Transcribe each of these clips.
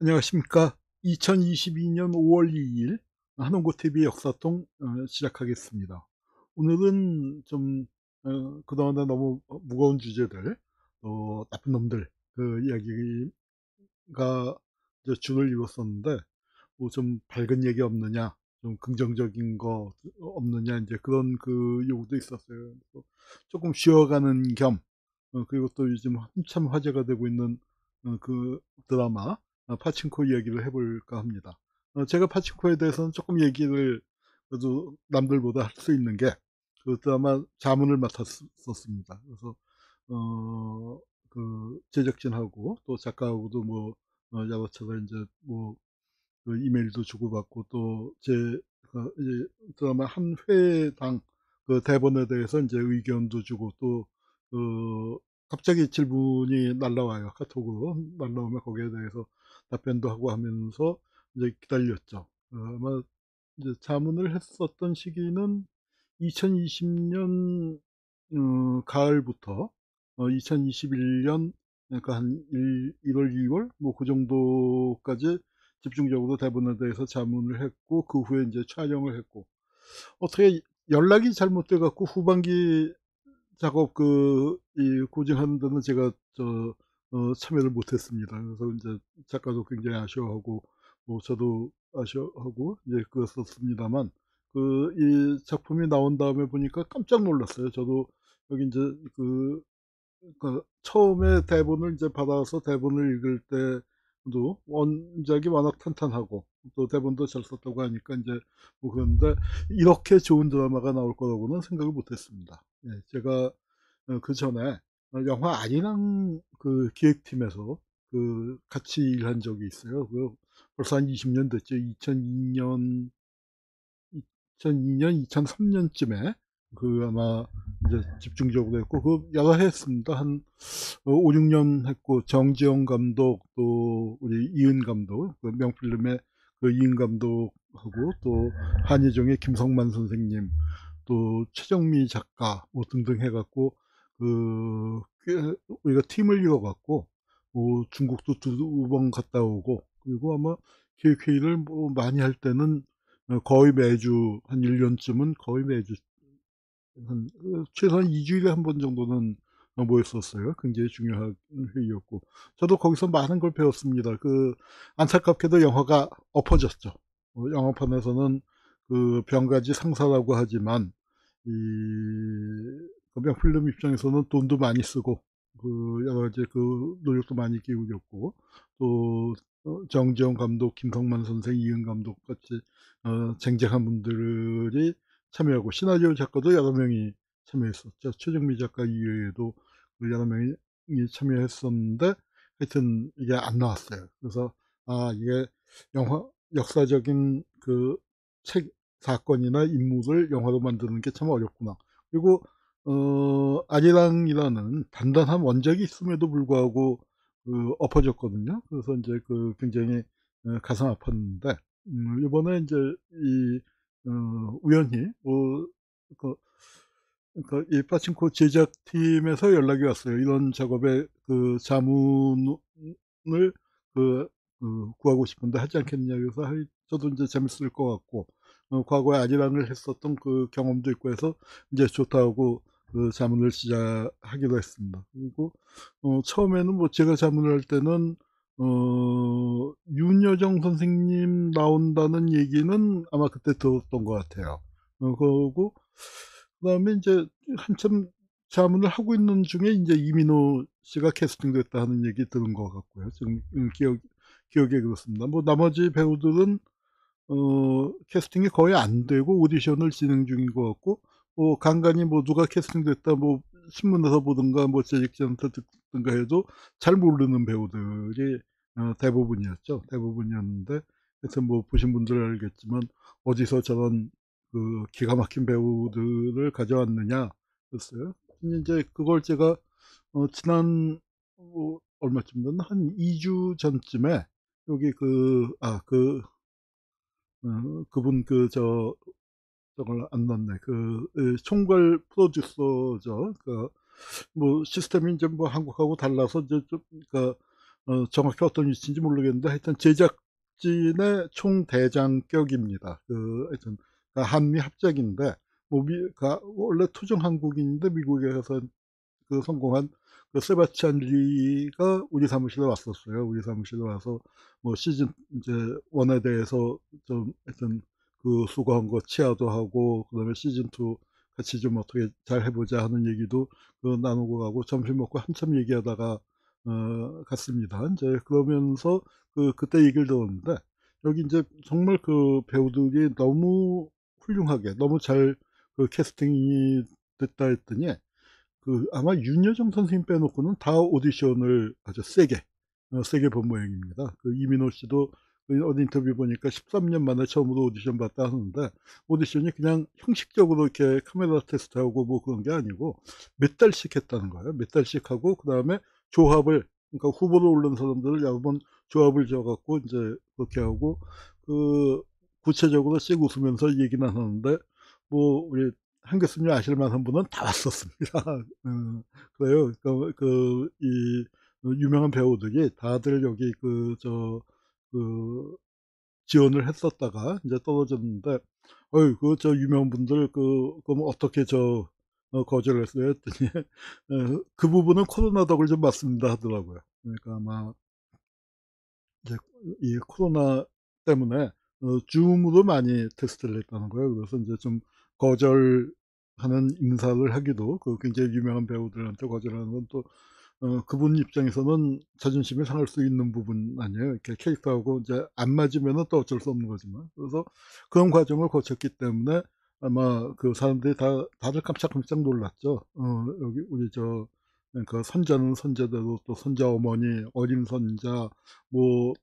안녕하십니까. 2022년 5월 2일 한홍구TV 역사통 시작하겠습니다. 오늘은 좀 그동안에 너무 무거운 주제들, 나쁜 놈들 그 이야기가 이제 주를 이뤘었는데, 뭐 좀 밝은 얘기 없느냐, 좀 긍정적인 거 없느냐, 이제 그런 그 요구도 있었어요. 그래서 조금 쉬어가는 겸, 그리고 또 요즘 한참 화제가 되고 있는 그 드라마 파친코 이야기를 해볼까 합니다. 제가 파친코에 대해서는 조금 얘기를 그래도 남들보다 할 수 있는 게 그 드라마 자문을 맡았었습니다. 그래서 그 제작진하고 또 작가하고도 뭐 여러 차례 이제 뭐 그 이메일도 주고받고, 또 제 이제 드라마 한 회당 그 대본에 대해서 이제 의견도 주고, 또 갑자기 질문이 날라와요. 카톡으로 날라오면 거기에 대해서 답변도 하고 하면서 이제 기다렸죠. 아마 이제 자문을 했었던 시기는 2020년 가을부터 2021년, 그러니까 한 1월, 2월 뭐 그 정도까지 집중적으로 대본에 대해서 자문을 했고, 그 후에 이제 촬영을 했고, 어떻게 연락이 잘못돼 갖고 후반기 작업 이 고증하는 데는 제가 참여를 못 했습니다. 그래서 이제 작가도 굉장히 아쉬워하고, 뭐 저도 아쉬워하고 이제 그랬었습니다만, 이 작품이 나온 다음에 보니까 깜짝 놀랐어요. 저도 여기 이제 그 처음에 대본을 이제 받아서 대본을 읽을 때도 원작이 워낙 탄탄하고 또 대본도 잘 썼다고 하니까 이제 뭐 그런데 이렇게 좋은 드라마가 나올 거라고는 생각을 못 했습니다. 예, 제가 그 전에 영화 아리랑 그 기획팀에서 그 같이 일한 적이 있어요. 벌써 한 20년 됐죠. 2002년, 2003년쯤에 아마 이제 집중적으로 했고, 여러 해 했습니다. 한 5, 6년 했고, 정지영 감독, 또 우리 이은 감독, 그 명필름의 그 이은 감독하고, 또 한예종의 김성만 선생님, 또 최정미 작가 뭐 등등 해갖고 꽤 우리가 팀을 이뤄갖고 뭐 중국도 2번 갔다 오고, 그리고 아마 기획회의를 뭐 많이 할 때는 거의 매주 한 1년쯤은 거의 매주 한 최소한 2주일에 한 번 정도는 모였었어요. 굉장히 중요한 회의였고, 저도 거기서 많은 걸 배웠습니다. 안타깝게도 영화가 엎어졌죠. 영화판에서는 그 병가지 상사라고 하지만, 이 명필름 입장에서는 돈도 많이 쓰고 여러 가지 노력도 많이 기울였고, 또 정지영 감독, 김성만 선생, 이은 감독 같이 쟁쟁한 분들이 참여하고, 시나리오 작가도 여러 명이 참여했었죠. 최정미 작가 이외에도 여러 명이 참여했었는데, 하여튼 이게 안 나왔어요. 그래서 이게 영화 역사적인 책 사건이나 인물을 영화로 만드는 게 참 어렵구나. 그리고 아리랑이라는 단단한 원작이 있음에도 불구하고 엎어졌거든요. 그래서 이제 굉장히 가슴 아팠는데, 이번에 이제 이 우연히 그 이 파친코 제작팀에서 연락이 왔어요. 이런 작업에 자문을 구하고 싶은데 하지 않겠냐. 그래서 저도 이제 재밌을 것 같고, 과거에 아리랑을 했었던 그 경험도 있고 해서 이제 좋다고 자문을 시작하기로 했습니다. 그리고 처음에는 뭐 제가 자문을 할 때는 윤여정 선생님 나온다는 얘기는 아마 그때 들었던 것 같아요. 그러고 그다음에 이제 한참 자문을 하고 있는 중에 이제 이민호 씨가 캐스팅됐다 하는 얘기 들은 것 같고요. 지금 기억에 그렇습니다. 뭐 나머지 배우들은 캐스팅이 거의 안 되고 오디션을 진행 중인 것 같고, 간간히 뭐 누가 캐스팅됐다 뭐 신문에서 보든가 뭐 제작진한테 듣든가 해도 잘 모르는 배우들이 대부분이었는데, 하여튼 뭐 보신 분들은 알겠지만 어디서 저런 기가 막힌 배우들을 가져왔느냐 그랬어요. 이제 그걸 제가 지난 얼마쯤 됐나, 한 2주 전쯤에 여기 그분 저걸 안 넣네. 총괄 프로듀서죠. 뭐 시스템이 이제 뭐 한국하고 달라서 이제 좀 정확히 어떤 위치인지 모르겠는데 하여튼 제작진의 총대장격입니다. 하여튼 한미 합작인데 뭐 원래 토종 한국인인데 미국에 가서 성공한 세바스찬 리가 우리 사무실에 왔었어요. 우리 사무실에 와서 뭐 시즌 이제 1에 대해서 좀 하여튼 수고한 거 치하도 하고 그다음에 시즌 2 같이 좀 어떻게 잘 해보자 하는 얘기도 나누고 가고 점심 먹고 한참 얘기하다가 갔습니다. 이제 그러면서 그때 얘기를 들었는데 여기 이제 정말 배우들이 너무 훌륭하게 너무 잘 캐스팅이 됐다 했더니 아마 윤여정 선생님 빼놓고는 다 오디션을 아주 세게 본 모양입니다. 이민호 씨도 어디 인터뷰 보니까 13년 만에 처음으로 오디션 봤다 하는데 오디션이 그냥 형식적으로 이렇게 카메라 테스트하고 뭐 그런 게 아니고 몇 달씩 했다는 거예요. 몇 달씩 하고 그다음에 조합을 그러니까 후보로 오른 사람들을 여러 번 조합을 지어갖고 이제 그렇게 하고 구체적으로 씩 웃으면서 얘기는 하는데 뭐 우리 한 교수님 아실 만한 분은 다 왔었습니다. 그래요. 이 유명한 배우들이 다들 여기 지원을 했었다가 이제 떨어졌는데, 어이, 유명한 분들, 그럼 어떻게 거절을 했어요? 했더니, 그 부분은 코로나 덕을 좀 맞습니다 하더라고요. 그러니까 아마 이제 이 코로나 때문에 줌으로 많이 테스트를 했다는 거예요. 그래서 이제 좀 거절하는 인사를 하기도 굉장히 유명한 배우들한테 거절하는 건 또 그분 입장에서는 자존심이 상할 수 있는 부분 아니에요. 이렇게 캐릭터하고 이제 안 맞으면은 또 어쩔 수 없는 거지만. 그래서 그런 과정을 거쳤기 때문에 아마 사람들이 다들 깜짝깜짝 놀랐죠. 여기 우리 그러니까 선자는 선자대로 또 선자 어머니, 어린 선자, 뭐,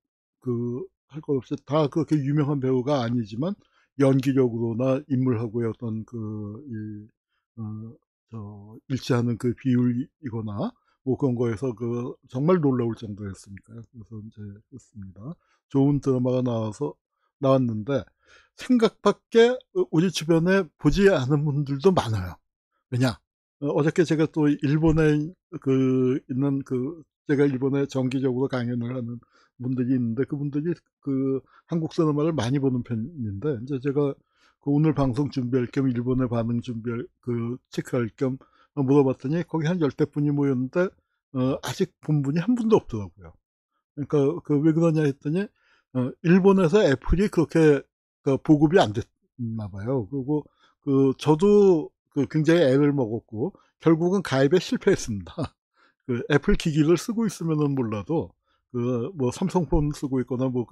할 것 없이 다 그렇게 유명한 배우가 아니지만 연기력으로나 인물하고의 어떤 일치하는 비율이거나 뭐 그런 거에서 정말 놀라울 정도였으니까요. 그래서 이제 그렇습니다. 좋은 드라마가 나왔는데 생각밖에 우리 주변에 보지 않은 분들도 많아요. 왜냐? 어저께 제가 또 일본에 있는 제가 일본에 정기적으로 강연을 하는 분들이 있는데 그분들이 한국 드라마를 많이 보는 편인데 이제 제가 오늘 방송 준비할 겸 일본의 반응 준비할 체크할 겸 물어봤더니 거기 한 10대 분이 모였는데 아직 본 분이 한 분도 없더라고요. 그러니까 왜 그러냐 했더니 일본에서 애플이 그렇게 보급이 안 됐나 봐요. 그리고 저도 굉장히 애를 먹었고 결국은 가입에 실패했습니다. 애플 기기를 쓰고 있으면은 몰라도 뭐 삼성폰 쓰고 있거나 뭐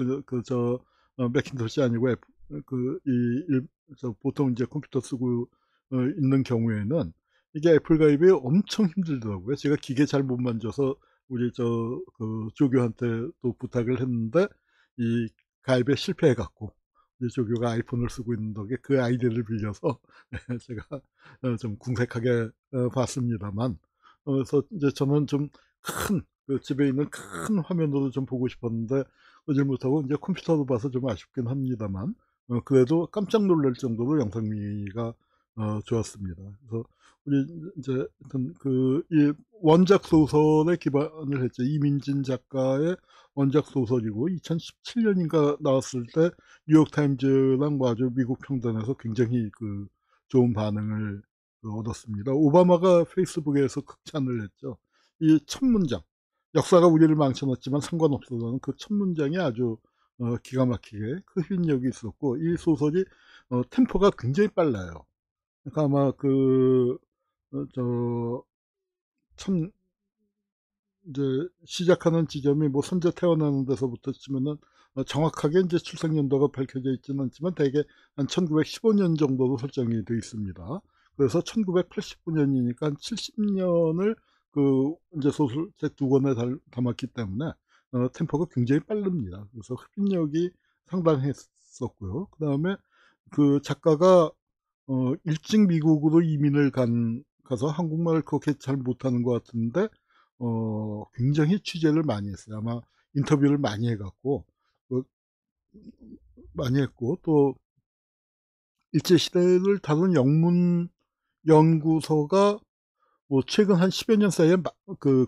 맥킨토시 아니고 애플 보통 이제 컴퓨터 쓰고 있는 경우에는 이게 애플 가입이 엄청 힘들더라고요. 제가 기계 잘 못 만져서 우리 조교한테 또 부탁을 했는데 이 가입에 실패해 갖고 조교가 아이폰을 쓰고 있는 덕에 그 아이디를 빌려서 제가 좀 궁색하게 봤습니다만 그래서 이제 저는 좀 큰 집에 있는 큰 화면으로 좀 보고 싶었는데 그러질 못하고 이제 컴퓨터로 봐서 좀 아쉽긴 합니다만 그래도 깜짝 놀랄 정도로 영상미가 좋았습니다. 그래서 우리 이제 하여튼 이 원작 소설에 기반을 했죠. 이민진 작가의 원작 소설이고 2017년인가 나왔을 때 뉴욕타임즈랑 뭐 아주 미국 평단에서 굉장히 좋은 반응을 얻었습니다. 오바마가 페이스북에서 극찬을 했죠. 이 첫 문장, 역사가 우리를 망쳐놨지만 상관없어라는 그 첫 문장이 아주 기가 막히게 흡입력이 있었고 이 소설이 템포가 굉장히 빨라요. 그러니까 아마 참 이제 시작하는 지점이 뭐 선제 태어나는 데서부터 치면은 정확하게 이제 출생 연도가 밝혀져 있지는 않지만 대개 한 1915년 정도로 설정이 되어 있습니다. 그래서 1989년이니까 한 70년을 이제 소설책 두 권에 담았기 때문에 템포가 굉장히 빠릅니다. 그래서 흡입력이 상당했었고요. 그 다음에 작가가 일찍 미국으로 이민을 가서 한국말을 그렇게 잘 못하는 것 같은데 굉장히 취재를 많이 했어요. 아마 인터뷰를 많이 해갖고 그 많이 했고 또 일제 시대를 다룬 영문 연구서가 뭐 최근 한 10여 년 사이에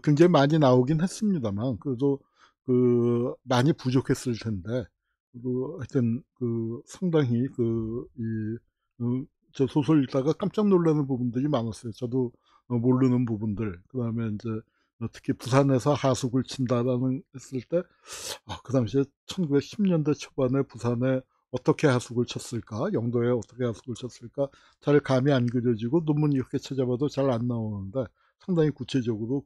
굉장히 많이 나오긴 했습니다만 그래도 많이 부족했을 텐데, 하여튼 상당히 저 소설 읽다가 깜짝 놀라는 부분들이 많았어요. 저도 모르는 부분들. 그다음에 인제 특히 부산에서 하숙을 친다라는 했을 때, 그 당시에 1910 년대 초반에 부산에 어떻게 하숙을 쳤을까? 영도에 어떻게 하숙을 쳤을까? 잘 감이 안 그려지고 논문 이렇게 찾아봐도 잘 안 나오는데, 상당히 구체적으로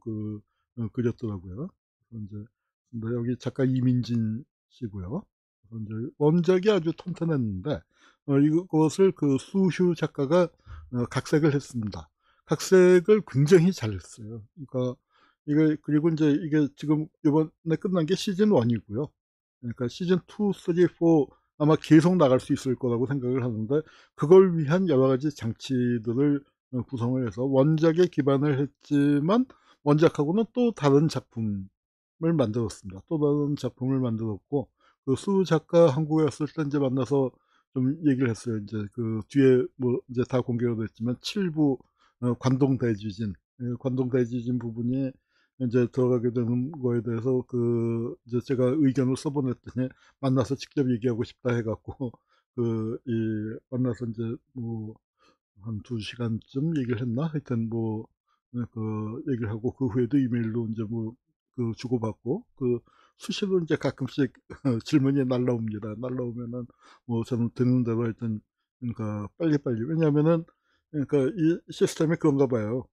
그렸더라고요. 그래서 인제 근데 여기 작가 이민진 씨고요. 그래서 인제 원작이 아주 튼튼했는데, 이것을 수휴 작가가 각색을 했습니다. 각색을 굉장히 잘했어요. 그러니까 이게, 그리고 인제 이게 지금 요번에 끝난 게 시즌 1 이고요. 그러니까 시즌 2, 3, 4 아마 계속 나갈 수 있을 거라고 생각을 하는데, 그걸 위한 여러 가지 장치들을 구성을 해서 원작에 기반을 했지만 원작하고는 또 다른 작품을 만들었습니다. 또 다른 작품을 만들었고, 수 작가 한국에 왔을 때 인제 만나서 좀 얘기를 했어요. 인제 뒤에 뭐 인제 다 공개가 됐지만 7부 관동 대지진, 관동 대지진 부분이 인제 들어가게 되는 거에 대해서 이제 제가 의견을 써 보냈더니 만나서 직접 얘기하고 싶다 해 갖고 만나서 인제 뭐 한 2 시간쯤 얘기를 했나? 하여튼 뭐 얘기를 하고, 그 후에도 이메일로 인제 뭐 주고받고, 수시로 인제 가끔씩 질문이 날라옵니다. 날라오면은 뭐 저는 듣는 대로 하여튼, 그러니까 빨리빨리, 왜냐하면은 그러니까 이 시스템이 그런가 봐요.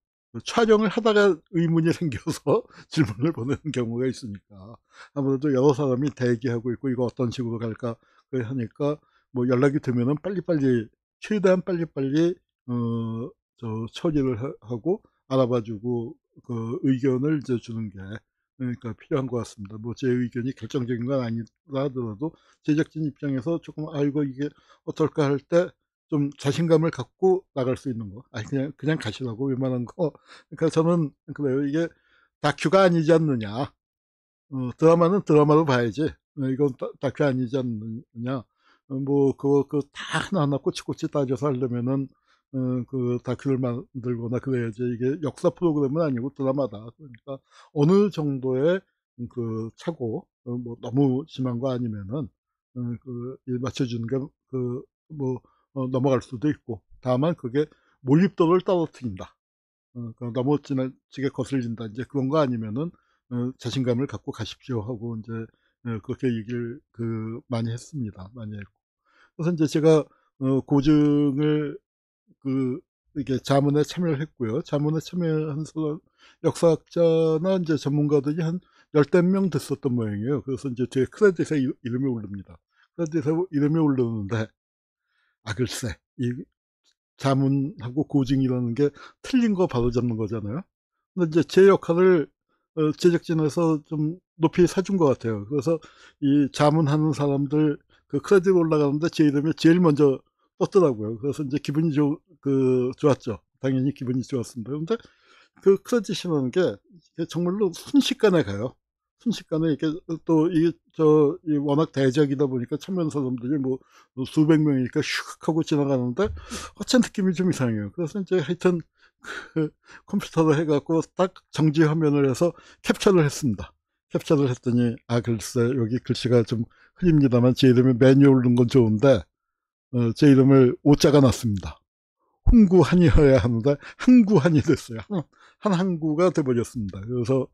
촬영을 하다가 의문이 생겨서 질문을 보내는 경우가 있으니까. 아무래도 여러 사람이 대기하고 있고 '이거 어떤 식으로 갈까?' 하니까, 뭐 연락이 되면은 빨리빨리, 최대한 빨리빨리 처리를 하고 알아봐 주고 의견을 이제 주는 게 그러니까 필요한 것 같습니다. 뭐 제 의견이 결정적인 건 아니라 하더라도 제작진 입장에서 조금 '아 이거 이게 어떨까?' 할 때 좀 자신감을 갖고 나갈 수 있는 거. 아니 그냥 가시라고 웬만한 거. 그러니까 저는 그래요. 이게 다큐가 아니지 않느냐. 드라마는 드라마로 봐야지. 이건 다큐 아니지 않느냐. 뭐 다 하나하나 꼬치꼬치 따져서 하려면은 다큐를 만들거나 그래야지. 이게 역사 프로그램은 아니고 드라마다. 그러니까 어느 정도의 착오, 뭐 너무 심한 거 아니면은 이 맞춰주는 게 뭐 넘어갈 수도 있고. 다만 그게 몰입도를 떨어뜨린다. 너무 지나치게 거슬린다, 인제 그런 거 아니면은 자신감을 갖고 가십시오 하고 인제 그렇게 얘기를 많이 했습니다. 많이 했고. 그래서 인제 제가 고증을 이게 자문에 참여를 했고요. 자문에 참여한 사람, 역사학자나 인제 전문가들이 한 열댓 명 됐었던 모양이에요. 그래서 인제 제 크레딧에 이름이 오릅니다. 크레딧에 이름이 오르는데, 글쎄, 이 자문하고 고증이라는 게 틀린 거 바로잡는 거잖아요. 근데 이제 제 역할을 제작진에서 좀 높이 사준 것 같아요. 그래서 이 자문하는 사람들 크레딧 올라가는데 제 이름이 제일 먼저 떴더라고요. 그래서 인제 기분이 좋았죠. 당연히 기분이 좋았습니다. 그런데 크레딧이라는 게 이게 정말로 순식간에 가요. 순식간에 이렇게, 또 이게 이 워낙 대작이다 보니까 참여하는 사람들이 뭐 수백 명이니까 슉 하고 지나가는데 어째 느낌이 좀 이상해요. 그래서 인제 하여튼 그 컴퓨터로 해 갖고 딱 정지 화면을 해서 캡처를 했습니다. 캡처를 했더니, 글쎄 여기 글씨가 좀 흐립니다만 제 이름이 맨 위에 오른 건 좋은데 제 이름을 오자가 났습니다. 홍구한이어야 하는데 항구한이 됐어요. 한 항구가 돼 버렸습니다. 그래서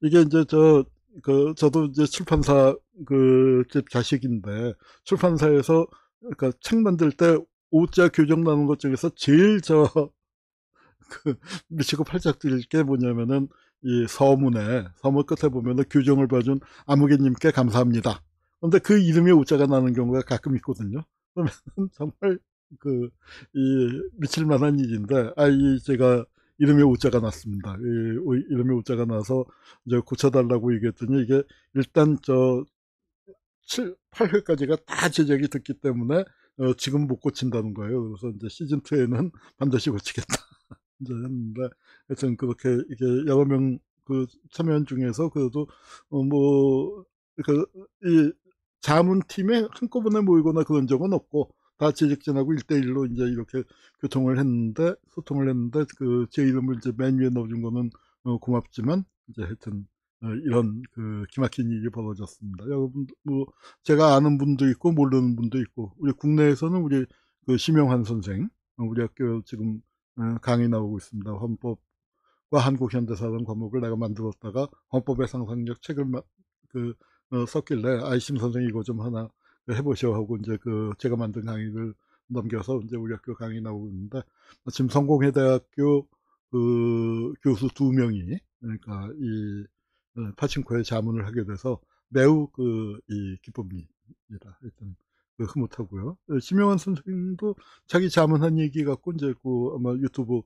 이게 인제 저도 이제 출판사 집 자식인데, 출판사에서 그러니까 책 만들 때 오자 교정 나눈 것 중에서 제일 미치고 팔짝 뛸 게 뭐냐면은, 이 서문 끝에 보면은 "교정을 봐준 아무개님께 감사합니다." 근데 그 이름에 오자가 나는 경우가 가끔 있거든요. 그러면은 정말 미칠 만한 일인데, 제가 이름에 오자가 났습니다. 이름에 오자가 나서 이제 고쳐 달라고 얘기했더니, 이게 일단 8 회까지가 다 제작이 됐기 때문에 지금 못 고친다는 거예요. 그래서 인제 시즌 2 에는 반드시 고치겠다. 인제 했는데, 하여튼 그렇게 이게 여러 명 참여한 중에서 그래도 뭐 이 자문팀에 한꺼번에 모이거나 그런 적은 없고, 다 제작진하고 1대 1로 인제 이렇게 소통을 했는데, 제 이름을 이제 맨 위에 넣어 준 거는 고맙지만, 이제 하여튼 이런 그 기막힌 일이 벌어졌습니다. 여러분 뭐 제가 아는 분도 있고 모르는 분도 있고, 우리 국내에서는 우리 그 심영환 선생, 우리 학교 지금 강의 나오고 있습니다. 헌법과 한국 현대사라는 과목을 내가 만들었다가 헌법의 상상력 책을 썼길래, 아이심 선생이 이거 좀 하나 해보셔 하고 이제 그 제가 만든 강의를 넘겨서 이제 우리 학교 강의 나오고 있는데, 지금 성공회대학교 그 교수 2명이, 그러니까 이 파친코에 자문을 하게 돼서 매우 이 기쁩니다. 하여튼 흐뭇하고요. 심영환 선생님도 자기 자문한 얘기 갖고 이제 아마 유튜브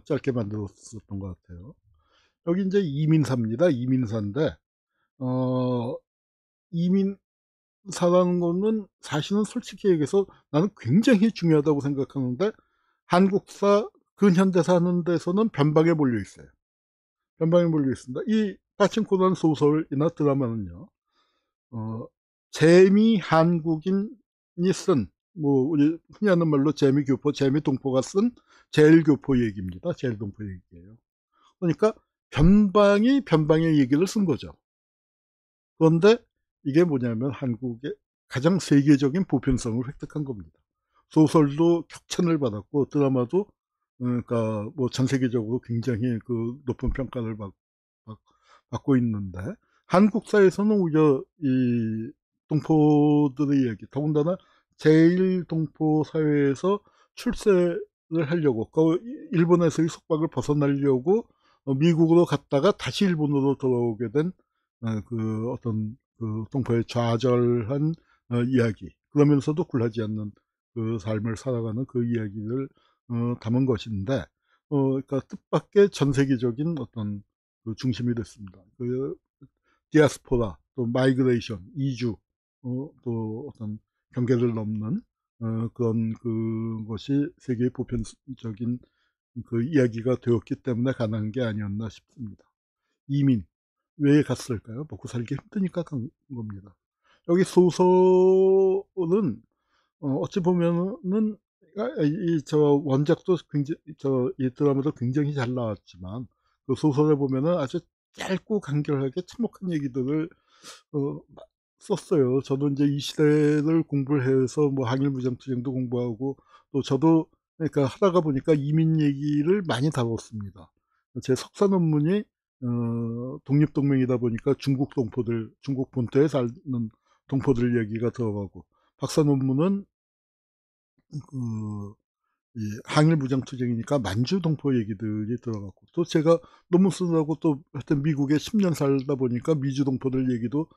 짧게 만들었었던 것 같아요. 여기 이제 이민사입니다. 이민사인데, 어, 이민사라는 거는 사실은 솔직히 얘기해서 나는 굉장히 중요하다고 생각하는데, 한국사, 근현대사 하는 데서는 변방에 몰려 있어요. 변방에 몰려 있습니다. 이 파친코라는 소설이나 드라마는요, 재미 한국인이 쓴, 뭐 우리 흔히 하는 말로 재미교포, 재미동포가 쓴 제일교포 얘기입니다. 제일동포 얘기예요. 그러니까 변방이 변방의 얘기를 쓴 거죠. 그런데 이게 뭐냐면 한국의 가장 세계적인 보편성을 획득한 겁니다. 소설도 격찬을 받았고 드라마도, 그러니까 뭐 전 세계적으로 굉장히 높은 평가를 받고 있는데, 한국사에서는 오히려 이 동포들의 얘기, 더군다나 제일동포 사회에서 출세를 하려고, 일본에서의 속박을 벗어나려고 미국으로 갔다가 다시 일본으로 돌아오게 된 어떤 동포의 좌절한 이야기, 그러면서도 굴하지 않는 삶을 살아가는 그 이야기를 담은 것인데, 그러니까 뜻밖의 전 세계적인 어떤 중심이 됐습니다. 디아스포라, 또 마이그레이션, 이주, 또 어떤 경계를 넘는 그런 것이 세계의 보편적인 이야기가 되었기 때문에 가능한 게 아니었나 싶습니다. 이민, 왜 갔을까요? 먹고 살기 힘드니까 간 겁니다. 여기 소설은 어찌 보면은 저 원작도 굉장히, 이 드라마도 굉장히 잘 나왔지만 그 소설에 보면은 아주 짧고 간결하게 참혹한 얘기들을 어, 썼어요. 저도 이제 이 시대를 공부를 해서 뭐 항일 무장투쟁도 공부하고, 또 저도 그러니까 하다가 보니까 이민 얘기를 많이 다뤘습니다. 제 석사 논문이 독립동맹이다 보니까 중국 본토에 사는 동포들 얘기가 들어가고, 박사 논문은 그 항일 무장투쟁이니까 만주 동포 얘기들이 들어갔고, 또 제가 논문 쓰느라고 또 하여튼 미국에 10년 살다 보니까 미주 동포들 얘기도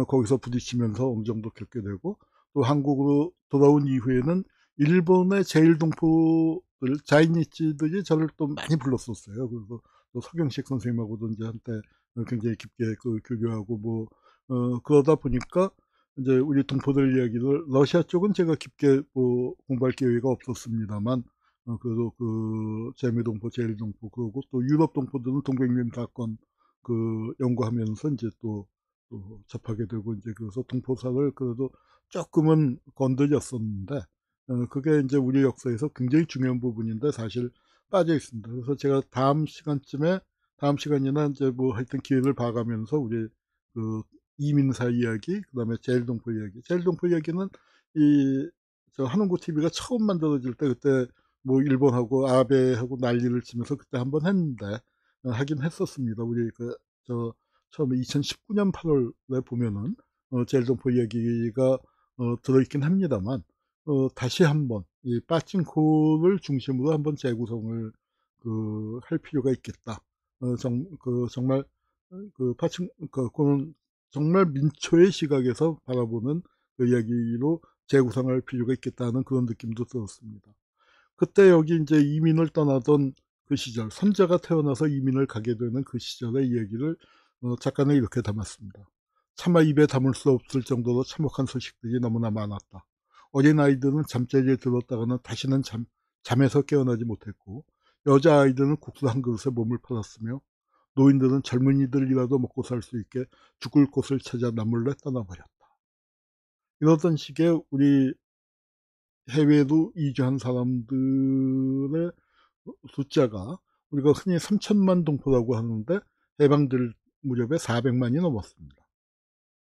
거기서 부딪히면서 어느 정도 겪게 되고, 또 한국으로 돌아온 이후에는 일본의 제일 동포들, 자이니치들이 저를 또 많이 불렀었어요. 그래서 또 서경식 선생님하고도 이제 한때 굉장히 깊게 교류하고 뭐 그러다 보니까 이제 우리 동포들 이야기를, 러시아 쪽은 제가 깊게 뭐 공부할 기회가 없었습니다만, 그래도 재미동포, 제일동포, 그리고 또 유럽 동포들은 동백림 사건 연구하면서 이제 또 접하게 되고, 이제 그래서 동포사를 그래도 조금은 건드렸었는데, 그게 이제 우리 역사에서 굉장히 중요한 부분인데 사실 빠져 있습니다. 그래서 제가 다음 시간이나 이제 뭐 하여튼 기회를 봐가면서 우리 그 이민사 이야기, 그다음에 제일동포 이야기. 제일동포 이야기는 저 한홍구 TV가 처음 만들어질 때, 그때 뭐 일본하고 아베하고 난리를 치면서 그때 한번 했는데, 하긴 했었습니다. 우리 저 처음에 2019년 8월에 보면은 제일동포 이야기가 들어있긴 합니다만, 다시 한번 이 빠찡코를 중심으로 한번 재구성을 할 필요가 있겠다. 정말 그는 정말 민초의 시각에서 바라보는 이야기로 재구성할 필요가 있겠다는 그런 느낌도 들었습니다. 그때 여기 이제 이민을 떠나던 그 시절, 선자가 태어나서 이민을 가게 되는 그 시절의 이야기를 작가는 이렇게 담았습니다. 차마 입에 담을 수 없을 정도로 참혹한 소식들이 너무나 많았다. 어린 아이들은 잠자리에 들었다가는 다시는 잠에서 깨어나지 못했고, 여자아이들은 국수 한 그릇에 몸을 팔았으며, 노인들은 젊은이들이라도 먹고 살 수 있게 죽을 곳을 찾아 남몰래 떠나버렸다. 이러던 시기에 우리 해외로 이주한 사람들의 숫자가, 우리가 흔히 3천만 동포라고 하는데, 해방될 무렵에 400만이 넘었습니다.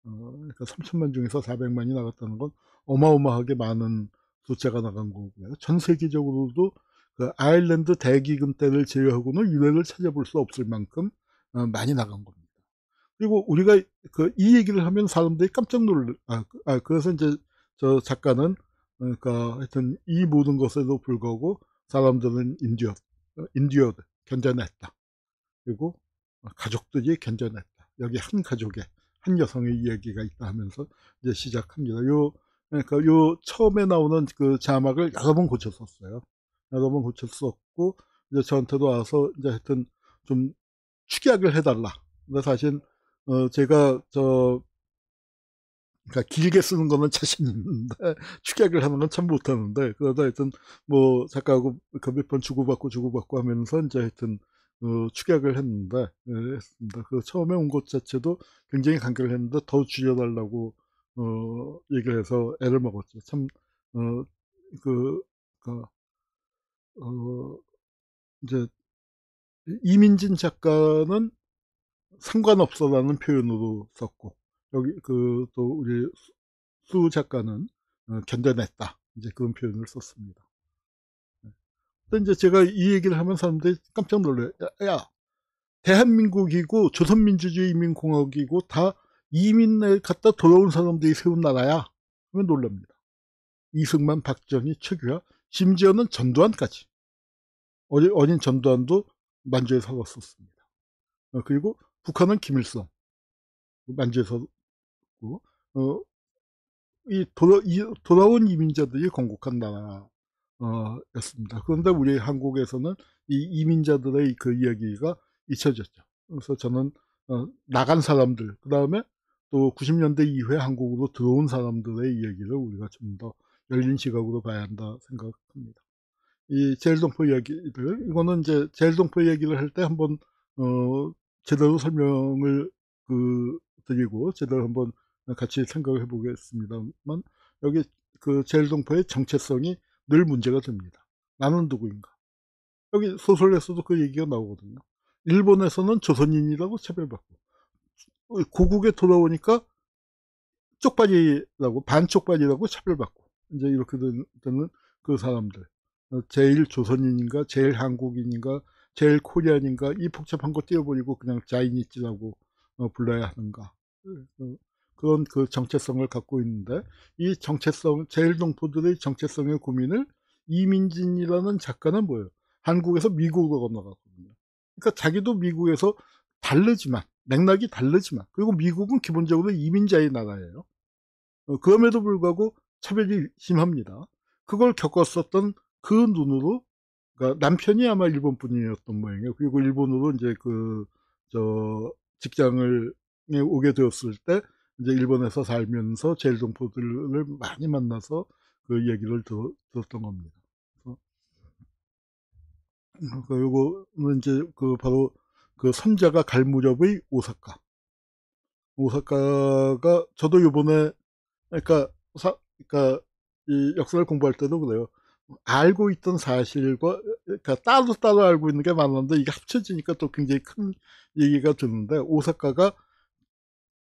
그러니까 3천만 중에서 400만이 나갔다는 건 어마어마하게 많은 숫자가 나간 거고요. 전 세계적으로도 그 아일랜드 대기근 때를 제외하고는 유례를 찾아볼 수 없을 만큼 많이 나간 겁니다. 그리고 우리가 이 얘기를 하면 사람들이 깜짝 놀래. 그래서 이제 저 작가는, 그러니까 하여튼 이 모든 것에도 불구하고 사람들은 인디어드, 견뎌냈다. 그리고 가족들이 견뎌냈다. 여기 한 가족의, 한 여성의 이야기가 있다 하면서 이제 시작합니다. 그러니까 처음에 나오는 그 자막을 여러 번 고쳤었어요. 여러 번 고쳤었고, 이제 저한테도 와서 이제 하여튼 좀 축약을 해달라. 근데 사실, 제가 그러니까 길게 쓰는 거는 자신 있는데, 축약을 하는 건 참 못하는데, 그러다 하여튼, 뭐, 작가하고 몇 번 주고받고 하면서, 이제 하여튼, 축약을 했는데, 했습니다. 처음에 온 것 자체도 굉장히 간결을 했는데, 더 줄여달라고, 얘기를 해서 애를 먹었죠. 참, 어, 그, 그, 어, 이제, 이민진 작가는 상관없어라는 표현으로 썼고, 여기, 또 우리 수 작가는 견뎌냈다. 이제 그런 표현을 썼습니다. 근데 이제 제가 이 얘기를 하면 사람들이 깜짝 놀래요. 야, 대한민국이고 조선민주주의인민공화국이고 다 이민을 갔다 돌아온 사람들이 세운 나라야. 그러면 놀랍니다. 이승만, 박정희, 최규하, 심지어는 전두환까지. 어린 전두환도 만주에 살았었습니다. 그리고 북한은 김일성, 만주에 살았고, 돌아온 이민자들이 건국한 나라였습니다. 그런데 우리 한국에서는 이 이민자들의 그 이야기가 잊혀졌죠. 그래서 저는 나간 사람들, 그 다음에 또 90년대 이후에 한국으로 들어온 사람들의 이야기를 우리가 좀 더 열린 시각으로 봐야 한다 생각합니다. 이 제일동포 이야기들, 이거는 이제 제일동포 이야기를 할 때 한번 제대로 설명을 드리고 제대로 한번 같이 생각을 해보겠습니다만, 여기 제일동포의 정체성이 늘 문제가 됩니다. 나는 누구인가? 여기 소설에서도 그 얘기가 나오거든요. 일본에서는 조선인이라고 차별받고, 고국에 돌아오니까 쪽발이라고, 반쪽발이라고 차별받고, 이제 이렇게 되는 그 사람들. 제일 조선인인가, 제일 한국인인가, 제일 코리안인가, 이 복잡한 거 띄워버리고 그냥 자이니즈라고 불러야 하는가. 그런 그 정체성을 갖고 있는데, 이 정체성, 제일동포들의 정체성의 고민을 이민진이라는 작가는 뭐예요? 한국에서 미국으로 건너갔거든요. 그러니까 자기도 미국에서 다르지만, 맥락이 다르지만, 그리고 미국은 기본적으로 이민자의 나라예요. 그럼에도 불구하고 차별이 심합니다. 그걸 겪었었던 그 눈으로, 그러니까 남편이 아마 일본 분이었던 모양이에요. 그리고 일본으로 이제 직장을 오게 되었을 때, 이제 일본에서 살면서 제일동포들을 많이 만나서 그 얘기를 들었던 겁니다. 요거는 이제 바로 그 선자가 갈 무렵의 오사카. 오사카가 저도 요번에, 그러니까 그러니까 이 역사를 공부할 때도 그래요. 알고 있던 사실과, 그러니까 따로 알고 있는 게 많았는데 이게 합쳐지니까 또 굉장히 큰 얘기가 드는데, 오사카가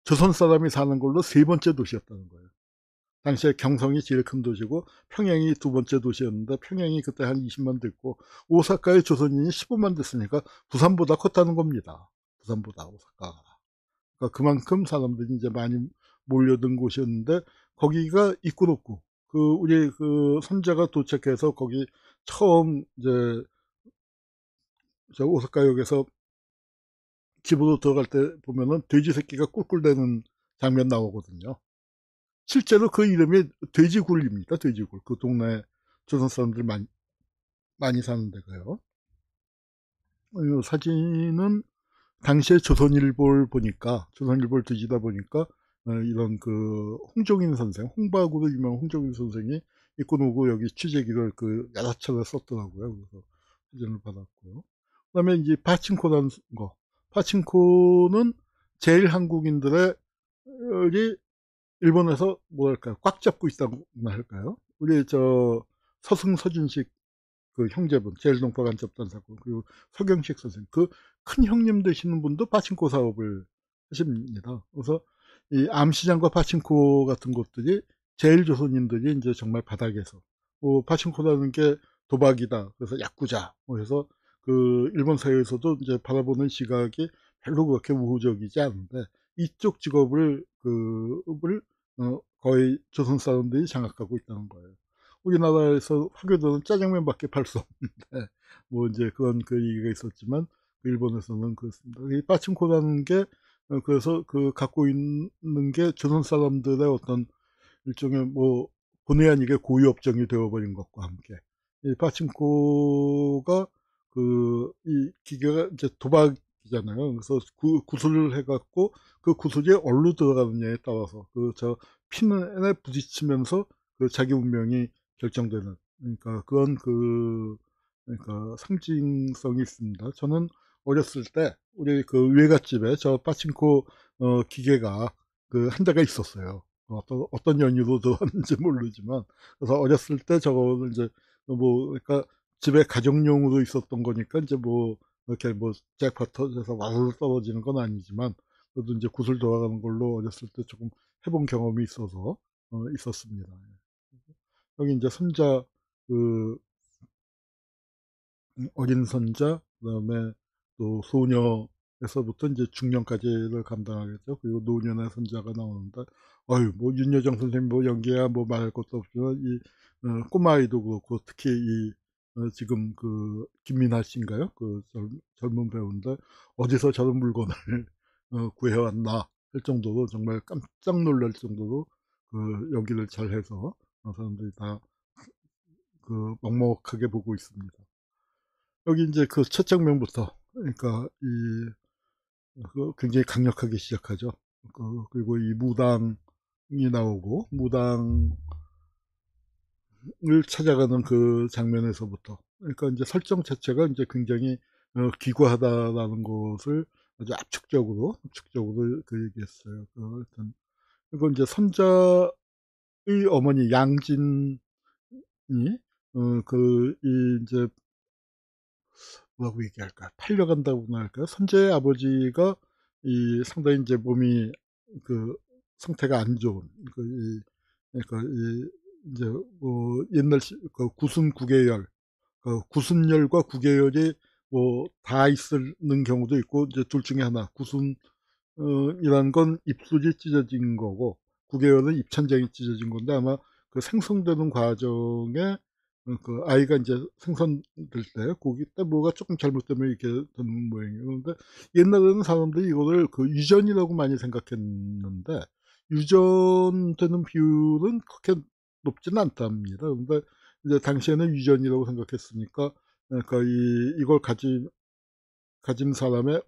조선 사람이 사는 걸로 세 번째 도시였다는 거예요. 당시에 경성이 제일 큰 도시고 평양이 두 번째 도시였는데, 평양이 그때 한 20만 됐고 오사카의 조선인이 15만 됐으니까 부산보다 컸다는 겁니다. 부산보다 오사카가. 그러니까 그만큼 사람들이 이제 많이 몰려든 곳이었는데, 거기가 입구롭고, 우리 선자가 도착해서 거기 처음 이제 저 오사카역에서 집으로 들어갈 때 보면은 돼지 새끼가 꿀꿀대는 장면 나오거든요. 실제로 그 이름이 돼지굴입니다. 돼지굴. 그 동네 조선 사람들 많이 사는 데가요. 이 사진은 당시에 조선일보를 보니까, 조선일보를 뒤지다 보니까 이런 홍종인 선생, 홍박으로 유명한 홍종인 선생이 입고 오고 여기 취재기를 여러 차례 썼더라고요. 그래서 사진을 받았고요. 그 다음에 이제 파친코라는 거. 파친코는 제일 한국인들의 일본에서 뭐랄까요, 꽉 잡고 있다고 할까요? 우리 서승서준식 형제분, 제일동포 간첩단 사건, 그리고 서경식 선생, 큰 형님 되시는 분도 파친코 사업을 하십니다. 그래서 이 암시장과 파친코 같은 것들이 제일 조선인들이 이제 정말 바닥에서 파친코라는 게 도박이다. 그래서 야쿠자. 그래서 그 일본 사회에서도 이제 바라보는 시각이 별로 그렇게 우호적이지 않은데 이쪽 직업을 거의 조선 사람들이 장악하고 있다는 거예요. 우리나라에서 화교들은 짜장면밖에 팔 수 없는데 뭐 이제 그런 그 얘기가 있었지만 그 일본에서는 그렇습니다. 이 빠칭코라는 게 그래서 그 갖고 있는 게 조선 사람들의 어떤 일종의 뭐 본의 아니게 고유 업종이 되어버린 것과 함께 이 파친코가 그 이 기계가 이제 도박이잖아요. 그래서 구슬을 해갖고 그 구슬이 어디로 들어가느냐에 따라서 그 저 핀에 부딪히면서 그 자기 운명이 결정되는 그러니까 그런 그러니까 상징성이 있습니다. 저는 어렸을 때 우리 그 외갓집에 저 파친코 기계가 그 한 대가 있었어요. 어떤 연유로 들어왔는지 모르지만 그래서 어렸을 때 저거를 이제 뭐 그러니까 집에 가정용으로 있었던 거니까 이제 뭐 이렇게 뭐 잭팟 터져서 와르르 떨어지는 건 아니지만 그래도 이제 구슬 돌아가는 걸로 어렸을 때 조금 해본 경험이 있어서 있었습니다. 여기 이제 선자 그 어린 선자 그다음에 또 소녀에서부터 이제 중년까지를 감당하겠죠. 그리고 노년의 선자가 나오는데 어유 뭐 윤여정 선생님 뭐 연기야 뭐 말할 것도 없지만 이 꼬마 아이도 그렇고 특히 이 지금 그 김민하 씨인가요? 그 젊은 배우인데 어디서 저런 물건을 구해왔나 할 정도로 정말 깜짝 놀랄 정도로 그 연기를 잘해서 사람들이 다 그 먹먹하게 보고 있습니다. 여기 이제 그 첫 장면부터 그러니까 이 굉장히 강력하게 시작하죠. 그리고 이 무당이 나오고 무당을 찾아가는 그 장면에서부터 그러니까 이제 설정 자체가 이제 굉장히 기구하다라는 것을 아주 압축적으로 그 얘기했어요. 하여튼 그리고 이제 선자의 어머니 양진이 이제 뭐라고 얘기할까? 팔려간다고나 할까요? 선재의 아버지가 이 상당히 이제 몸이 그 상태가 안 좋은 그러니까 이제 뭐 옛날 그 구순구계열 구순열과 구계열이 뭐 다 있는 경우도 있고 이제 둘 중에 하나 구순 이란 건 입술이 찢어진 거고 구개월은 입천장이 찢어진 건데 아마 그 생성되는 과정에 그 아이가 이제 생선될 때 고기 때 뭐가 조금 잘못되면 이렇게 되는 모양이에요. 그런데 옛날에는 사람들이 이거를 그 유전이라고 많이 생각했는데 유전되는 비율은 그렇게 높지는 않답니다. 그런데 이제 당시에는 유전이라고 생각했으니까 그러니까 이걸 가진 사람의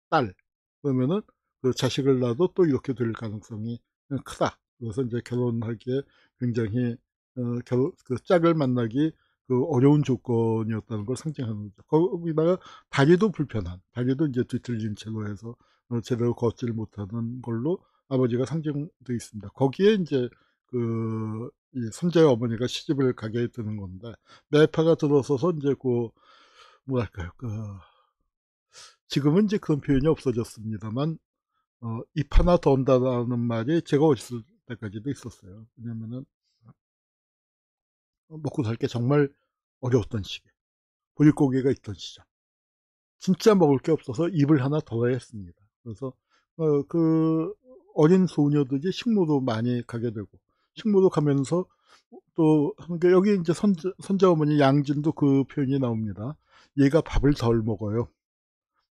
딸 그러면은 그 자식을 낳아도 또 이렇게 될 가능성이 크다. 그래서 이제 결혼하기에 굉장히 그 짝을 만나기 그 어려운 조건이었다는 걸 상징하는 거죠. 거기다가 다리도 불편한, 다리도 이제 뒤틀린 채로 해서 제대로 걷지를 못하는 걸로 아버지가 상징되어 있습니다. 거기에 이제 이 선자의 어머니가 시집을 가게 되는 건데 매파가 들어서서 이제 그 뭐랄까요, 지금은 이제 그런 표현이 없어졌습니다만 입 하나 더 온다라는 말이 제가 어렸을 때까지도 있었어요. 왜냐면은 먹고 살 게 정말 어려웠던 시기, 보릿고개가 있던 시절, 진짜 먹을 게 없어서 입을 하나 더 했습니다. 그래서 그 어린 소녀들이 식모도 많이 가게 되고 식모도 가면서 또 그러니까 여기 이제 선자 어머니 양진도 그 표현이 나옵니다. 얘가 밥을 덜 먹어요.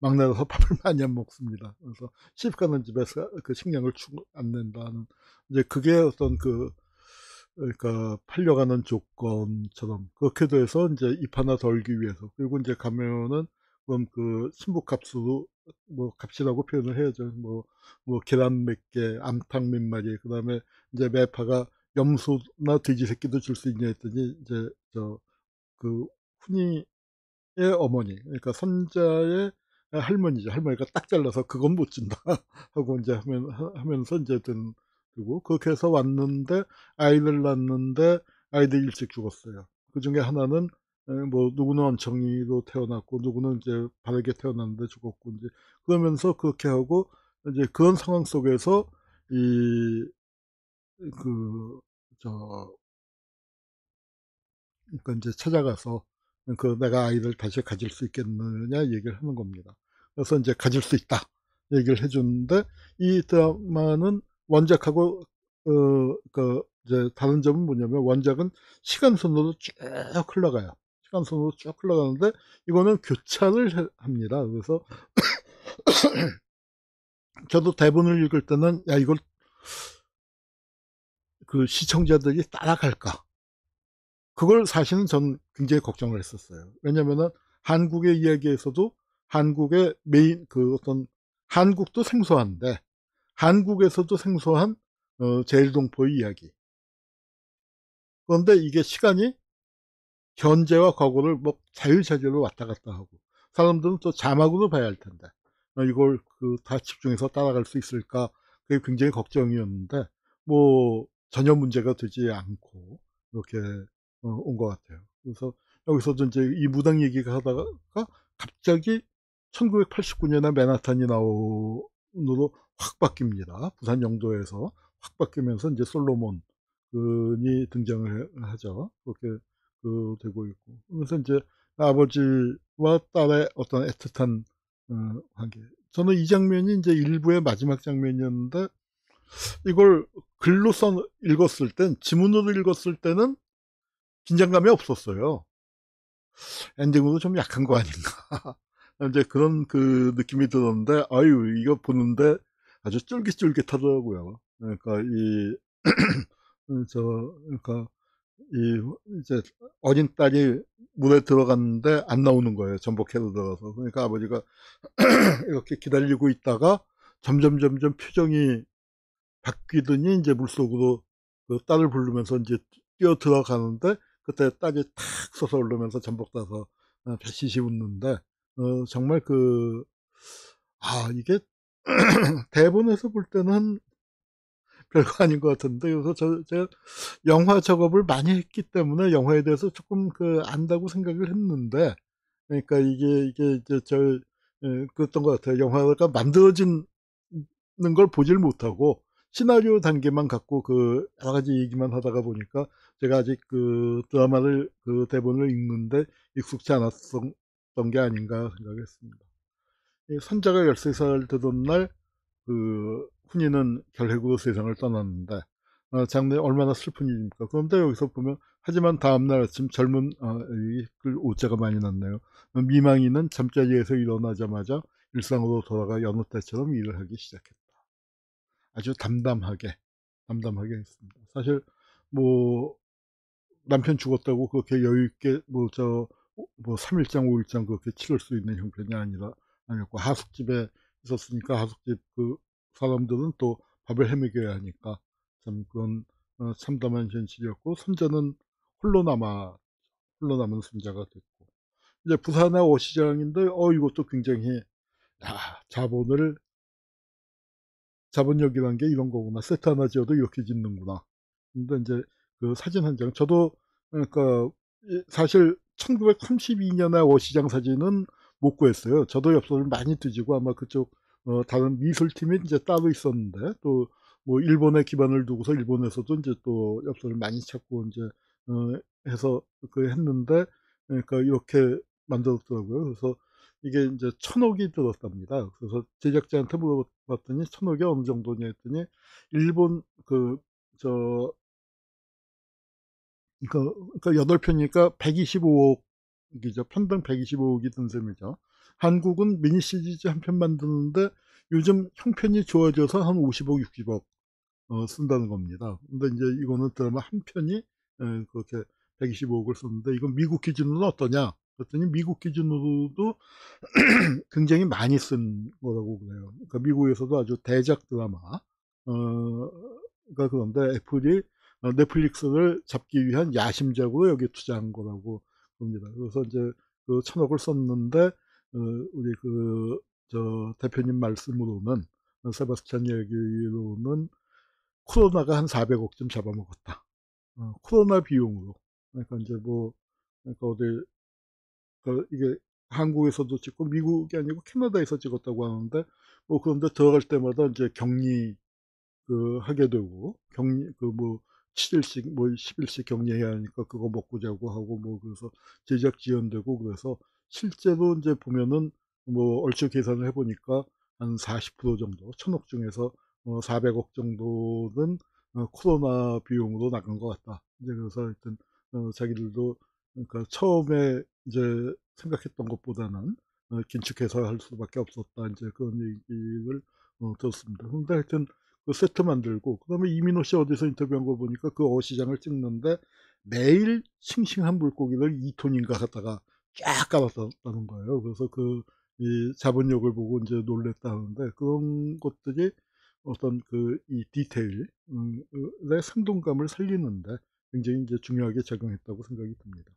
막내라서 밥을 많이 안 먹습니다. 그래서 시집 가는 집에서 그 식량을 안 낸다는 이제 그게 어떤 그러니까 팔려가는 조건처럼 그렇게 돼서 이제 입 하나 덜기 위해서 그리고 이제 가면은 그럼 그 신부값으로 뭐 값이라고 표현을 해야죠. 뭐 계란 몇 개, 암탉 몇 마리, 그다음에 이제 매파가 염소나 돼지 새끼도 줄 수 있냐 했더니 이제 그 훈이 의 어머니, 그러니까 선자의 할머니죠. 할머니가 딱 잘라서 그건 못 준다 하고 이제 하면서 이제 되고 그렇게 해서 왔는데 아이를 낳는데 아이들이 일찍 죽었어요. 그 중에 하나는 뭐 누구는 원청이로 태어났고 누구는 이제 바르게 태어났는데 죽었고 이제 그러면서 그렇게 하고 이제 그런 상황 속에서 이 그 저 그러니까 이제 찾아가서 "내가 아이를 다시 가질 수 있겠느냐." 얘기를 하는 겁니다. 그래서 인제 "가질 수 있다." 얘기를 해 주는데, 이 드라마는 원작하고 이제 다른 점은 뭐냐면, 원작은 시간선으로 쭉 흘러가요. 시간선으로 쭉 흘러가는데 이거는 교차를 합니다. 그래서 저도 대본을 읽을 때는 '야, 이걸 시청자들이 따라갈까?' 그걸 사실은 저는 굉장히 걱정을 했었어요. 왜냐면은 한국의 이야기에서도 한국의 메인 어떤 한국도 생소한데, 한국에서도 생소한 제일동포의 이야기. 그런데 이게 시간이 현재와 과거를 뭐 자유자재로 왔다 갔다 하고, 사람들은 또 자막으로 봐야 할 텐데 이걸 다 집중해서 따라갈 수 있을까? 그게 굉장히 걱정이었는데, 뭐 전혀 문제가 되지 않고 이렇게 온 것 같아요. 그래서 여기서도 인제 이 무당 얘기가 하다가 갑자기 1989 년에 맨하탄이 나온으로 확 바뀝니다. 부산 영도에서 확 바뀌면서 인제 솔로몬 이 등장을 하죠. 그렇게 되고 있고. 그래서 인제 아버지와 딸의 어떤 애틋한 관계. 저는 이 장면이 인제 일부의 마지막 장면이었는데, 이걸 글로 써 읽었을 땐, 지문으로 읽었을 때는 긴장감이 없었어요. '엔딩으로 좀 약한 거 아닌가.' 인제 그런 느낌이 들었는데, 아유, 이거 보는데 아주 쫄깃쫄깃하더라고요. 그러니까 그러니까 이 이제 어린 딸이 물에 들어갔는데 안 나오는 거예요, 전복해로 들어가서. 그러니까 아버지가 이렇게 기다리고 있다가 점점 표정이 바뀌더니 인제 물속으로 딸을 부르면서 인제 뛰어 들어가는데, 그때 딸이 탁 솟아오르면서 전복 따서 배시시 웃는데, 정말 이게 대본에서 볼 때는 별거 아닌 것 같은데, 그래서 제가 영화 작업을 많이 했기 때문에 영화에 대해서 쪼끔 안다고 생각을 했는데, 그러니까 이게 이제 그랬던 것 같아요. 영화가 만들어지는 걸 보질 못하고 시나리오 단계만 갖고 여러 가지 얘기만 하다가 보니까, 제가 아직 드라마를 대본을 읽는데 익숙치 않았던 게 아닌가 생각했습니다. 이 선자가 13살 되던 날 훈이는 결핵으로 세상을 떠났는데, 장래 얼마나 슬픈 일입니까. 그런데 여기서 보면, 하지만 다음 날 아침 젊은 이 오자가 많이 났네요. 미망인은 잠자리에서 일어나자마자 일상으로 돌아가 여느 때처럼 일을 하기 시작했다. 아주 담담하게 했습니다. 사실 뭐 남편 죽었다고 그렇게 여유 있게 3 일장 5 일장 그렇게 치를 수 있는 형편이 아니었고, 하숙집에 있었으니까 하숙집 사람들은 또 밥을 해 먹여야 하니까, 참 그건 참담한 현실이었고, 손자는 홀로 남은 손자가 됐고, 이제 부산의 어시장인데, 이것도 굉장히, 야, 자본력이란 게 이런 거구나. 세트 하나 지어도 이렇게 짓는구나. 근데 인제 사진 한 장, 저도 그러니까 사실 1932 년에 어시장 사진은 못 구했어요. 저도 엽서를 많이 뒤지고, 아마 그쪽 다른 미술팀이 인제 따로 있었는데, 또 뭐 일본에 기반을 두고서 일본에서도 인제 또 엽서를 많이 찾고 인제 해서 했는데, 그러니까 이렇게 만들었더라고요. 그래서 이게 인제 1,000억이 들었답니다. 그래서 제작자한테 물어봤더니 1,000억이 어느 정도냐 했더니, 일본 저 그러니까 8 편이니까 125억 이죠. 편당 125 억이 든 셈이죠. 한국은 미니 시리즈 한 편 만드는데 요즘 형편이 좋아져서 한 50억 60억 쓴다는 겁니다. 근데 인제 이거는 드라마 한 편이 그렇게 125 억을 썼는데, 이건 미국 기준으로는 어떠냐 그랬더니, 미국 기준으로도 굉장히 많이 쓴 거라고 그래요. 그러니까 미국에서도 아주 대작 드라마. 그러니까 그런데 애플이 넷플릭스를 잡기 위한 야심작으로 여기에 투자한 거라고 봅니다. 그래서 인제 1,000억을 썼는데, 우리 대표님 말씀으로는, 세바스찬 얘기로는 코로나가 한 400억쯤 잡아먹었다. 코로나 비용으로. 그러니까 인제 그러니까 어디 이게 한국에서도 찍고 미국이 아니고 캐나다에서 찍었다고 하는데, 뭐 그런데 들어갈 때마다 이제 격리 하게 되고, 격리 뭐 7일씩 뭐 10일씩 격리해야 하니까 그거 먹고 자고 하고, 뭐 그래서 제작 지연되고, 그래서 실제로 이제 보면은 뭐 얼추 계산을 해 보니까 한 40% 정도, 1,000억 중에서 400억 정도는 코로나 비용으로 나간 것 같다. 이제 그래서 하여튼 자기들도, 그러니까 처음에 이제 생각했던 것보다는 긴축해서 할 수밖에 없었다, 이제 그런 얘기를 들었습니다. 근데 하여튼 그 세트 만들고, 그다음에 이민호 씨 어디서 인터뷰한 거 보니까 그 어시장을 찍는데 매일 싱싱한 물고기를 2톤인가 갖다가 쫙 깔았다는 거예요. 그래서 이 자본력을 보고 이제 놀랬다는데, 그런 것들이 어떤 이 디테일의 생동감을 살리는데 굉장히 이제 중요하게 작용했다고 생각이 듭니다.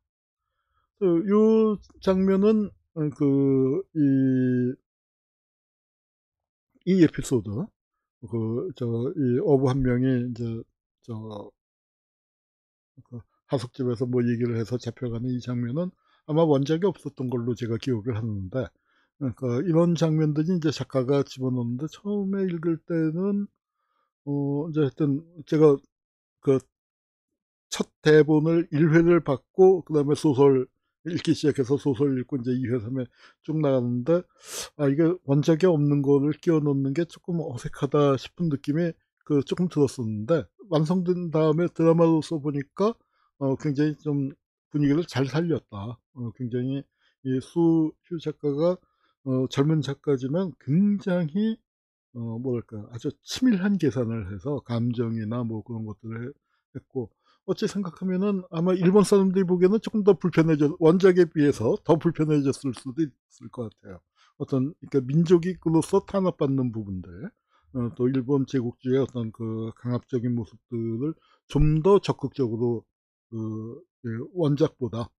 이 장면은 이 에피소드, 이 어부 한 명이 이제 저 하숙집에서 뭐 얘기를 해서 잡혀가는 이 장면은 아마 원작이 없었던 걸로 제가 기억을 하는데, 그러니까 이런 장면들이 이제 작가가 집어넣는데, 처음에 읽을 때는 이제 하여튼 제가 그 첫 대본을 1회를 받고 그다음에 소설 읽기 시작해서 소설 읽고 이제 2회, 3회 쭉 나가는데, 이게 원작에 없는 거를 끼워 넣는 게 조금 어색하다 싶은 느낌이 조금 들었었는데, 완성된 다음에 드라마로서 보니까 굉장히 좀 분위기를 잘 살렸다. 굉장히 이 수휴 작가가 젊은 작가지만 굉장히 뭐랄까 아주 치밀한 계산을 해서 감정이나 뭐 그런 것들을 했고, 어찌 생각하면은 아마 일본 사람들이 보기에는 조금 더 원작에 비해서 더 불편해졌을 수도 있을 것 같아요. 그러니까 민족으로서 탄압받는 부분들, 또 일본 제국주의의 어떤 강압적인 모습들을 좀 더 적극적으로 원작보다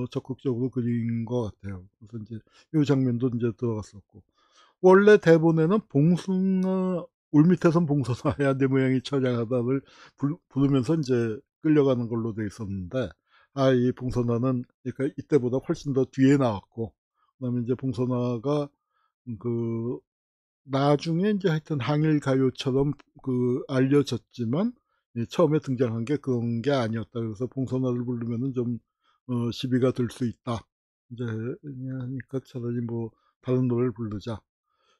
적극적으로 그린 것 같아요. 그래서 이제 이 장면도 이제 들어갔었고, 원래 대본에는 봉숭아, 울밑에선 봉숭아야 내 모양이 처량하다를 부르면서 이제 끌려가는 걸로 돼 있었는데, 이 봉선화는 그러니까 이때보다 훨씬 더 뒤에 나왔고, 그다음에 이제 봉선화가 그 나중에 이제 하여튼 항일 가요처럼 알려졌지만, 처음에 등장한 게 그런 게 아니었다. 그래서 봉선화를 부르면은 좀 시비가 될 수 있다. 이제 하니까 차라리 뭐 다른 노래를 부르자.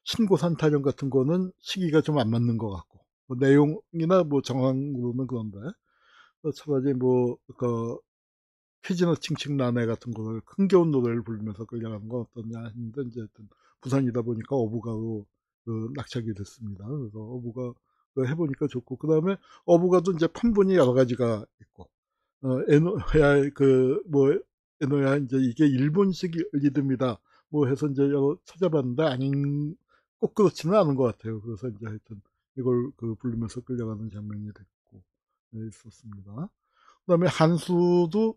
신고산 타령 같은 거는 시기가 좀 안 맞는 것 같고, 뭐 내용이나 뭐 정황으로는 그런데, 차라리 퀴즈너 칭칭 나네 같은 거를 흥겨운 노래를 부르면서 끌려가는 건 어떠냐 했는데, 이제 하여튼 부산이다 보니까 어부가로 낙착이 됐습니다. 그래서 어부가 해보니까 좋고, 그 다음에 어부가도 이제 판본이 여러 가지가 있고, 에노야 에노야 이제 이게 일본식 리듬이다 뭐 해서 이제 여러 찾아봤는데, 아닌 꼭 그렇지는 않은 것 같아요. 그래서 이제 하여튼 이걸 부르면서 끌려가는 장면이 됐고, 있었습니다. 그다음에 한수도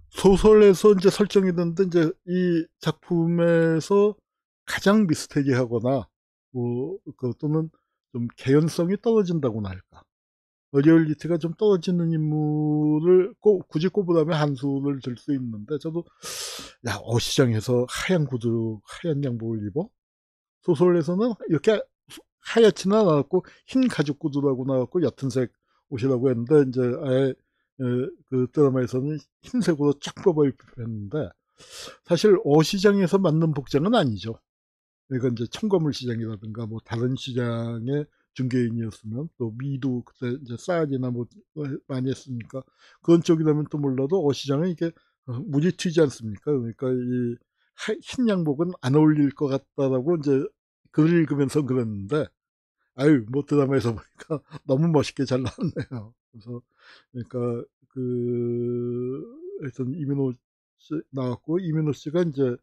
소설에서 이제 설정이 됐는데, 이제 이 작품에서 가장 미스테리하거나 또는 좀 개연성이 떨어진다고나 할까, 리얼리티가 좀 떨어지는 인물을 굳이 꼽으라면 한수를 들 수 있는데, 저도 어시장에서 하얀 구두, 하얀 양복을 입어? 소설에서는 이렇게 하얗지는 않았고 흰 가죽 구두라고 나왔고 옅은색 옷이라고 했는데, 이제 아예 드라마에서는 흰색으로 쫙 뽑아 입혔는데, 사실 어시장에서 맞는 복장은 아니죠. 그러니까 이제 청거물 시장이라든가 뭐 다른 시장의 중개인이었으면, 또 미도 그때 이제 쌀이나 뭐 많이 했으니까 그런 쪽이라면 또 몰라도, 어시장은 이게 물이 튀지 않습니까? 그러니까 이 흰 양복은 안 어울릴 것 같다라고 이제 글을 읽으면서 그랬는데, 뭐 드라마에서 보니까 너무 멋있게 잘 나왔네요. 그래서 그러니까 하여튼 이민호 씨 나왔고, 이민호 씨가 이제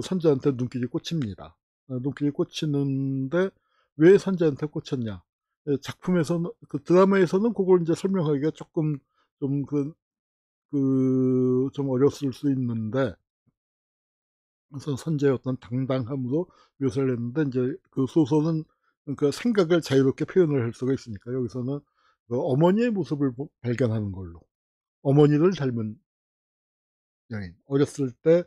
선재한테 눈길이 꽂힙니다. 눈길이 꽂히는데 왜 선재한테 꽂혔냐? 작품에서는, 드라마에서는 그걸 이제 설명하기가 조금 좀 좀 어렸을 수 있는데, 그래서 선재의 어떤 당당함으로 묘사를 했는데, 이제 소설은 생각을 자유롭게 표현을 할 수가 있으니까, 여기서는 어머니의 모습을 발견하는 걸로, 어머니를 닮은 여인, 어렸을 때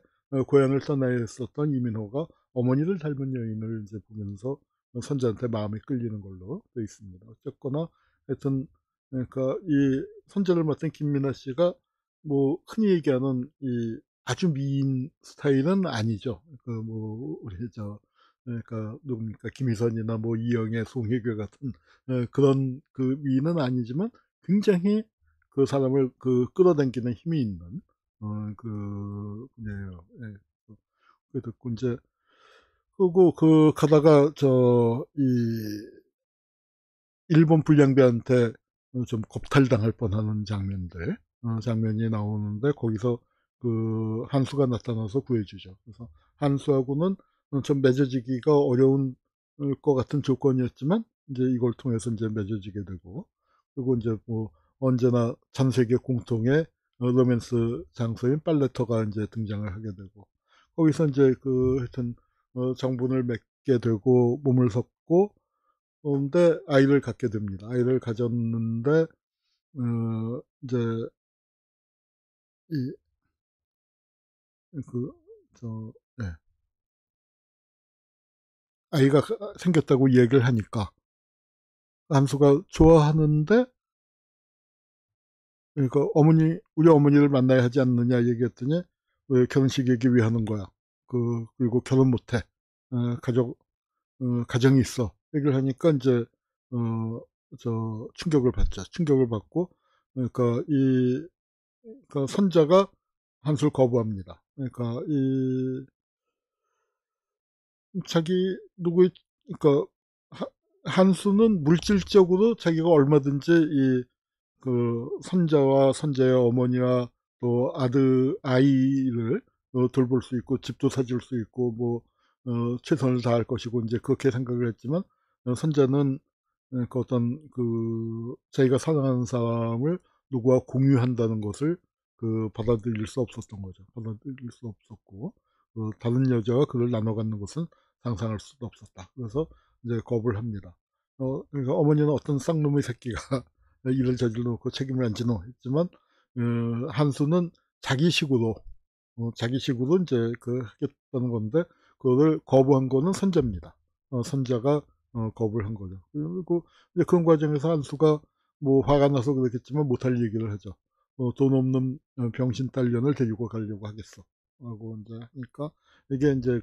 고향을 떠나야 했었던 이민호가 어머니를 닮은 여인을 이제 보면서 선자한테 마음이 끌리는 걸로 되어 있습니다. 어쨌거나 하여튼 그러니까 이 선자를 맡은 김민아 씨가 뭐 흔히 얘기하는 이 아주 미인 스타일은 아니죠. 그 뭐 우리 저 그러니까 누굽니까 김희선이나 뭐 이영애, 송혜교 같은 그런 그 미인은 아니지만 굉장히 그 사람을 그 끌어당기는 힘이 있는 그네요. 예. 그 듣고 이제 그리고 그 가다가 저 이 일본 불량배한테 좀 겁탈당할 뻔하는 장면들 장면이 나오는데 거기서 그 한수가 나타나서 구해주죠. 그래서 한수하고는 좀 맺어지기가 어려운 것 같은 조건이었지만 이제 이걸 통해서 이제 맺어지게 되고 그리고 이제 뭐 언제나 전 세계 공통의 로맨스 장소인 팔레터가 이제 등장을 하게 되고 거기서 이제 그 하여튼 정분을 맺게 되고 몸을 섞고 근데 아이를 갖게 됩니다. 아이를 가졌는데 이제 이 그 저 예. 아이가 생겼다고 얘기를 하니까 한수가 좋아하는데 그러니까 어머니 우리 어머니를 만나야 하지 않느냐 얘기했더니 왜 결혼식 얘기 왜 하는 거야? 그리고 결혼 못 해. 가정이 있어. 얘기를 하니까 인제 충격을 받죠. 충격을 받고 그러니까 선자가 한수를 거부합니다. 그러니까 자기 누구의 그러니까 하 한수는 물질적으로 자기가 얼마든지 그 선자와 선자의 어머니와 또 아이를 돌볼 수 있고 집도 사줄 수 있고 뭐 최선을 다할 것이고 이제 그렇게 생각을 했지만 선자는 그 어떤 그 자기가 사랑하는 사람을 누구와 공유한다는 것을 받아들일 수 없었던 거죠. 받아들일 수 없었고 다른 여자와 그를 나눠 갖는 것은 상상할 수도 없었다. 그래서 이제 거부를 합니다. 그러니까 어머니는 어떤 쌍놈의 새끼가 일을 저질러 놓고 책임을 안 지노 했지만 한수는 자기식으로 자기식으로 이제 하겠다는 건데 그거를 거부한 거는 선자입니다. 선자가 거부를 한 거죠. 그리고 이제 그런 과정에서 한수가 뭐 화가 나서 그랬겠지만 못할 얘기를 하죠. 돈 없는 병신 딸년을 데리고 가려고 하겠어. 하고 이제 하니까 이게 이제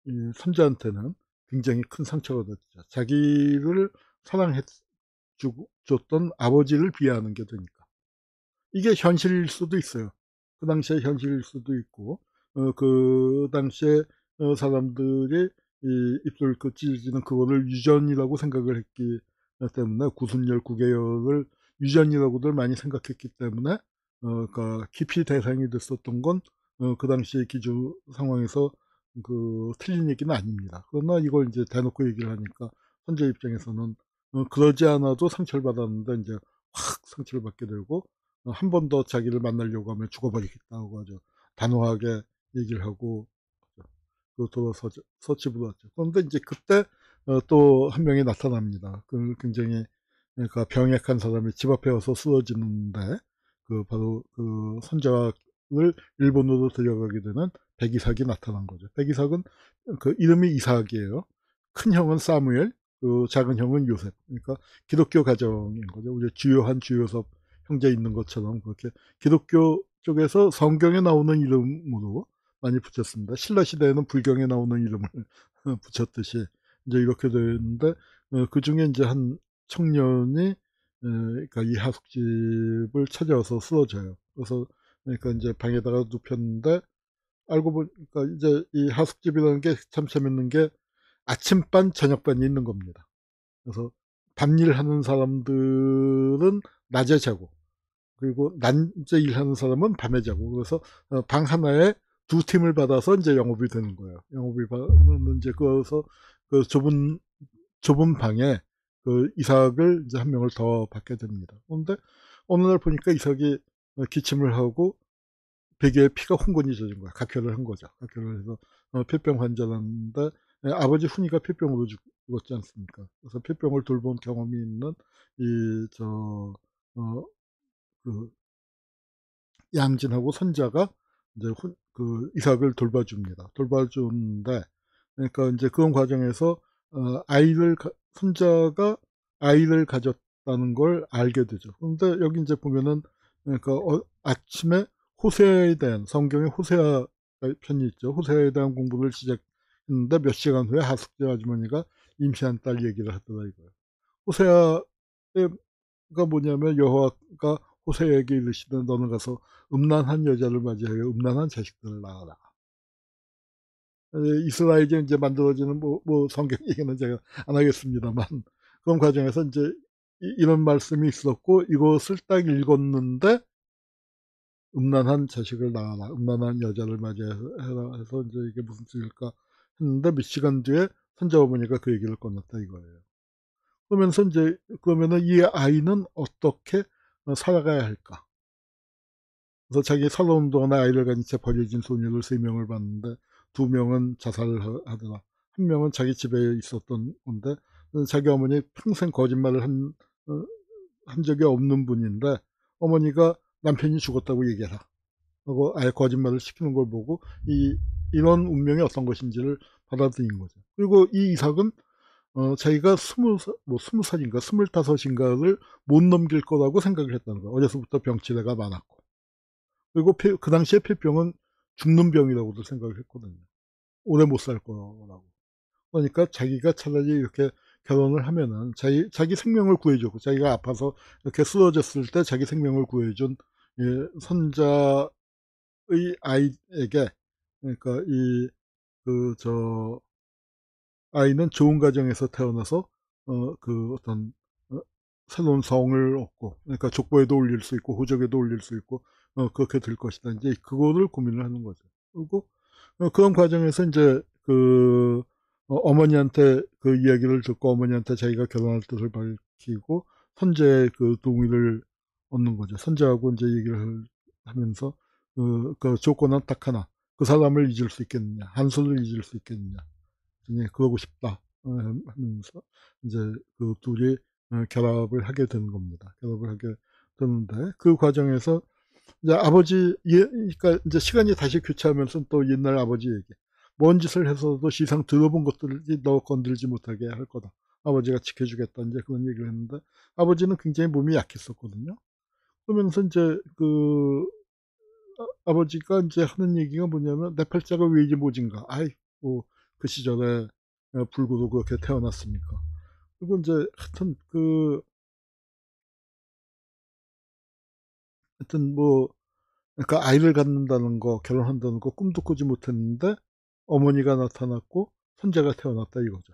이 선자한테는 굉장히 큰 상처가 됐죠. 자기를 사랑해 줬던 아버지를 비하하는 게 되니까. 이게 현실일 수도 있어요. 그 당시에 현실일 수도 있고 그 당시에 사람들이 이 입술 찢어지는 그거를 유전이라고 생각을 했기 때문에 구순열 구개열을 유전이라고들 많이 생각했기 때문에 그러니까 깊이 대상이 됐었던 건 그 당시의 기조 상황에서 틀린 얘기는 아닙니다. 그러나 이걸 이제 대놓고 얘기를 하니까 선제 입장에서는 그러지 않아도 상처를 받았는데 이제 확 상처를 받게 되고 한 번 더 자기를 만나려고 하면 죽어버리겠다고 아주 단호하게 얘기를 하고 서집으로 왔죠. 그런데 이제 그때 또 한 명이 나타납니다. 굉장히 그러니까 병약한 사람이 집 앞에 와서 쓰러지는데 바로 선자를 일본으로 데려가게 되는 백이삭이 나타난 거죠. 백이삭은 이름이 이삭이에요. 큰 형은 사무엘, 작은 형은 요셉. 그러니까 기독교 가정인 거죠. 우리 주요한 주요섭 형제 있는 것처럼 그렇게 기독교 쪽에서 성경에 나오는 이름으로 많이 붙였습니다. 신라 시대에는 불경에 나오는 이름을 붙였듯이 이제 이렇게 되는데 그 중에 이제 한 청년이 그러니까 이 하숙집을 찾아와서 쓰러져요. 그래서 그러니까 이제 방에다가 눕혔는데 알고 보니까 이제 이 하숙집이라는 게 참 재밌는 게 아침반, 저녁반이 있는 겁니다. 그래서 밤일 하는 사람들은 낮에 자고 그리고 낮에 일하는 사람은 밤에 자고 그래서 방 하나에 두 팀을 받아서 이제 영업이 되는 거예요. 영업이 받는 이제 그래서 그 좁은 방에 이삭을 이제 한 명을 더 받게 됩니다. 그런데 어느 날 보니까 이삭이 기침을 하고 베개에 피가 흥건히 젖은 거야. 각혈을 한 거죠. 각혈을 해서 폐병 환자였는데 아버지 훈이가 폐병으로 죽었지 않습니까? 그래서 폐병을 돌본 경험이 있는 이저 어, 그 양진하고 손자가 이제 이삭을 돌봐줍니다. 돌봐주는데, 그러니까 이제 그런 과정에서 손자가 아이를 가졌다는 걸 알게 되죠. 그런데 여기 이제 보면은, 그러니까 아침에 호세아에 대한, 성경에 호세아 편이 있죠. 호세아에 대한 공부를 시작했는데 몇 시간 후에 하숙제 아주머니가 임시한 딸 얘기를 하더라 이거예요. 호세아가 뭐냐면, 여호와가 호세아에게 이르시되 너는 가서 음란한 여자를 맞이하여 음란한 자식들을 낳아라. 이스라엘에 이제 만들어지는 성경 얘기는 제가 안 하겠습니다만, 그런 과정에서 이제 이런 말씀이 있었고, 이것을 딱 읽었는데 음란한 자식을 낳아라, 음란한 여자를 맞이해라 해서 이제 이게 무슨 뜻일까 했는데, 몇 시간 뒤에 손자 어머니가 그 얘기를 꺼냈다 이거예요. 그러면서 이제, 그러면은 이 아이는 어떻게 살아가야 할까? 그래서 자기 살아온 동안에 아이를 가진 채 버려진 소녀를 3명을 봤는데 2명은 자살을 하더라. 1명은 자기 집에 있었던 건데, 자기 어머니 평생 거짓말을 한 적이 없는 분인데, 어머니가 남편이 죽었다고 얘기해라 하고 아예 거짓말을 시키는 걸 보고 이런 운명이 어떤 것인지를 받아들인 거죠. 그리고 이 이삭은 자기가 20살인가 25인가를 못 넘길 거라고 생각을 했다는 거예요. 어려서부터 병치레가 많았고, 그리고 그 당시에 폐병은 죽는 병이라고도 생각을 했거든요. 오래 못 살 거라고. 그러니까 자기가 차라리 이렇게 결혼을 하면은 자기 생명을 구해주고, 자기가 아파서 이렇게 쓰러졌을 때 자기 생명을 구해준 손자의 아이에게, 그러니까 아이는 좋은 가정에서 태어나서 어떤 새로운 성을 얻고, 그러니까 족보에도 올릴 수 있고 호적에도 올릴 수 있고 그렇게 될 것이다. 이제 그거를 고민을 하는 거죠. 그리고 그런 과정에서 이제 어머니한테 그 이야기를 듣고 어머니한테 자기가 결혼할 뜻을 밝히고 선제의 그 동의를 얻는 거죠. 선제하고 이제 얘기를 하면서 그 조건은 딱 하나. 그 사람을 잊을 수 있겠느냐, 한수를 잊을 수 있겠느냐. 그러고 싶다 하면서 이제 그 둘이 결합을 하게 되는 겁니다. 결합을 하게 되는데, 그 과정에서 이제 그러니까 이제 시간이 다시 교차하면서 또 옛날 아버지 얘기. 뭔 짓을 해서도 시상 들어본 것들을 너 건들지 못하게 할 거다. 아버지가 지켜주겠다. 이제 그런 얘기를 했는데, 아버지는 굉장히 몸이 약했었거든요. 그러면서 이제 아버지가 이제 하는 얘기가 뭐냐면, 내 팔자가 왜 이리 모진가. 아이고, 그 시절에 불구로 그렇게 태어났습니까. 그리고 이제 하여튼 그러니까 아이를 갖는다는 거, 결혼한다는 거 꿈도 꾸지 못했는데 어머니가 나타났고 손자가 태어났다 이거죠.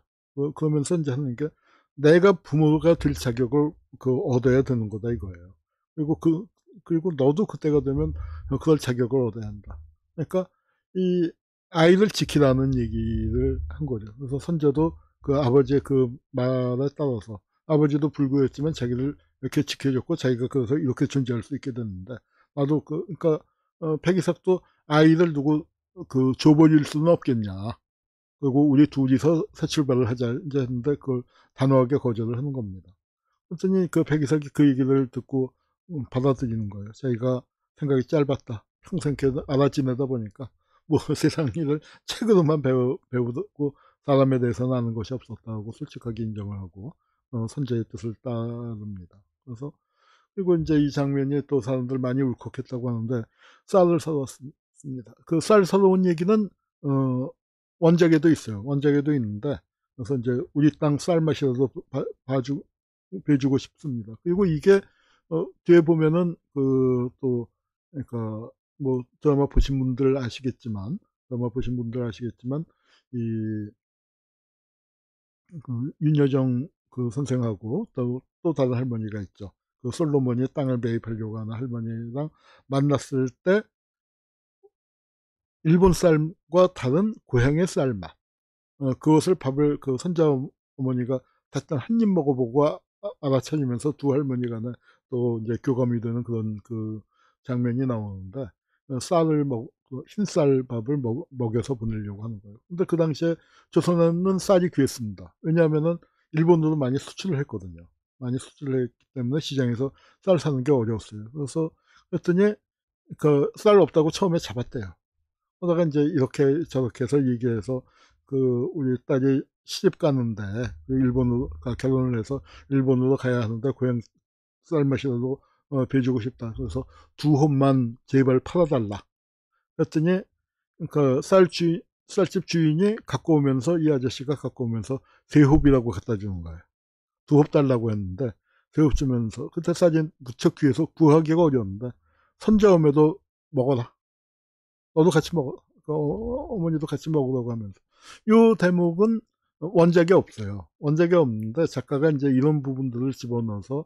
그러면서 이제 하는 게, 내가 부모가 될 자격을 얻어야 되는 거다 이거예요. 그리고 그리고 너도 그때가 되면 그럴 자격을 얻어야 한다. 그러니까 이 아이를 지키라는 얘기를 한 거죠. 그래서 손자도 그 아버지의 그 말에 따라서, 아버지도 불구했지만 자기를 이렇게 지켜줬고 자기가 그래서 이렇게 존재할 수 있게 됐는데, 나도 그러니까 백이삭도 아이를 두고 줘버릴 수는 없겠냐. 그리고 우리 둘이서 새 출발을 하자 이제 했는데, 그걸 단호하게 거절을 하는 겁니다. 그랬더니 그 백이삭이 그 얘기를 듣고 받아들이는 거예요. 자기가 생각이 짧았다. 평생 계속 알아 지내다 보니까 세상 일을 책으로만 배우고 사람에 대해서는 아는 것이 없었다고 솔직하게 인정을 하고 선제의 뜻을 따릅니다. 그래서, 그리고 이제 이 장면이 또 사람들 많이 울컥했다고 하는데, 쌀을 사왔습니다. 그 쌀 사러온 얘기는 원작에도 있어요. 원작에도 있는데, 그래서 이제 우리 땅 쌀 맛이라도 배주고 싶습니다. 그리고 이게 뒤에 보면은 또 그러니까 드라마 보신 분들 아시겠지만 이 윤여정 그 선생하고 또 다른 할머니가 있죠. 그 솔로몬이 땅을 매입하려고 하는 할머니랑 만났을 때 일본 쌀과 다른 고향의 쌀맛, 그것을 밥을 손자 어머니가 일단 한 입 먹어보고 알아차리면서 두 할머니 간에 또 이제 교감이 되는 그런 그 장면이 나오는데, 흰쌀 밥을 먹여서 보내려고 하는 거예요. 근데 그 당시에 조선에는 쌀이 귀했습니다. 왜냐하면은 일본으로 많이 수출을 했거든요. 많이 수출을 했기 때문에 시장에서 쌀 사는 게 어려웠어요. 그랬더니 그 쌀 없다고 처음에 잡았대요. 그러다가 이제 이렇게 저렇게 해서 얘기해서 그 우리 딸이 시집 가는데 그 일본으로 결혼을 해서 일본으로 가야 하는데 고향 쌀맛이라도 배주고 싶다. 그래서 두 홉만 제발 팔아달라. 그랬더니 그 쌀집 주인이 갖고 오면서 이 아저씨가 갖고 오면서 세 홉이라고 갖다 주는 거예요. 두 홉 달라고 했는데 세 홉 주면서 그때 쌀이 무척 귀해서 구하기가 어려웠는데 선자음에도 먹어라. 너도 같이 먹어. 어머니도 같이 먹으라고 하면서. 이 대목은 원작이 없어요. 원작이 없는데 작가가 이제 이런 부분들을 집어넣어서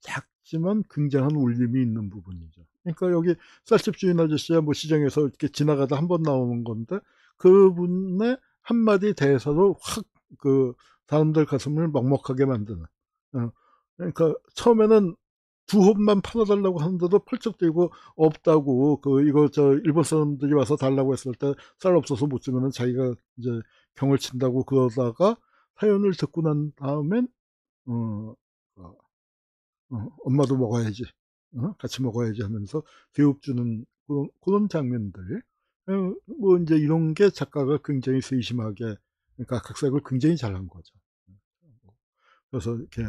작지만 굉장한 울림이 있는 부분이죠. 그러니까 여기 쌀집 주인 아저씨야 뭐 시장에서 이렇게 지나가다 한 번 나오는 건데 그분의 한마디 대사로 확 그 사람들 가슴을 먹먹하게 만드는. 그러니까 처음에는 두 홉만 팔아달라고 하는데도 펄쩍 뛰고 없다고 이거 저 일본 사람들이 와서 달라고 했을 때 쌀 없어서 못 주면은 자기가 이제 경을 친다고 그러다가 사연을 듣고 난 다음엔 어, 어, 엄마도 먹어야지, 같이 먹어야지 하면서 교육 주는 그런 장면들. 뭐 이제 이런 게 작가가 굉장히 세심하게 그러니까 각색을 굉장히 잘한 거죠. 그래서 이렇게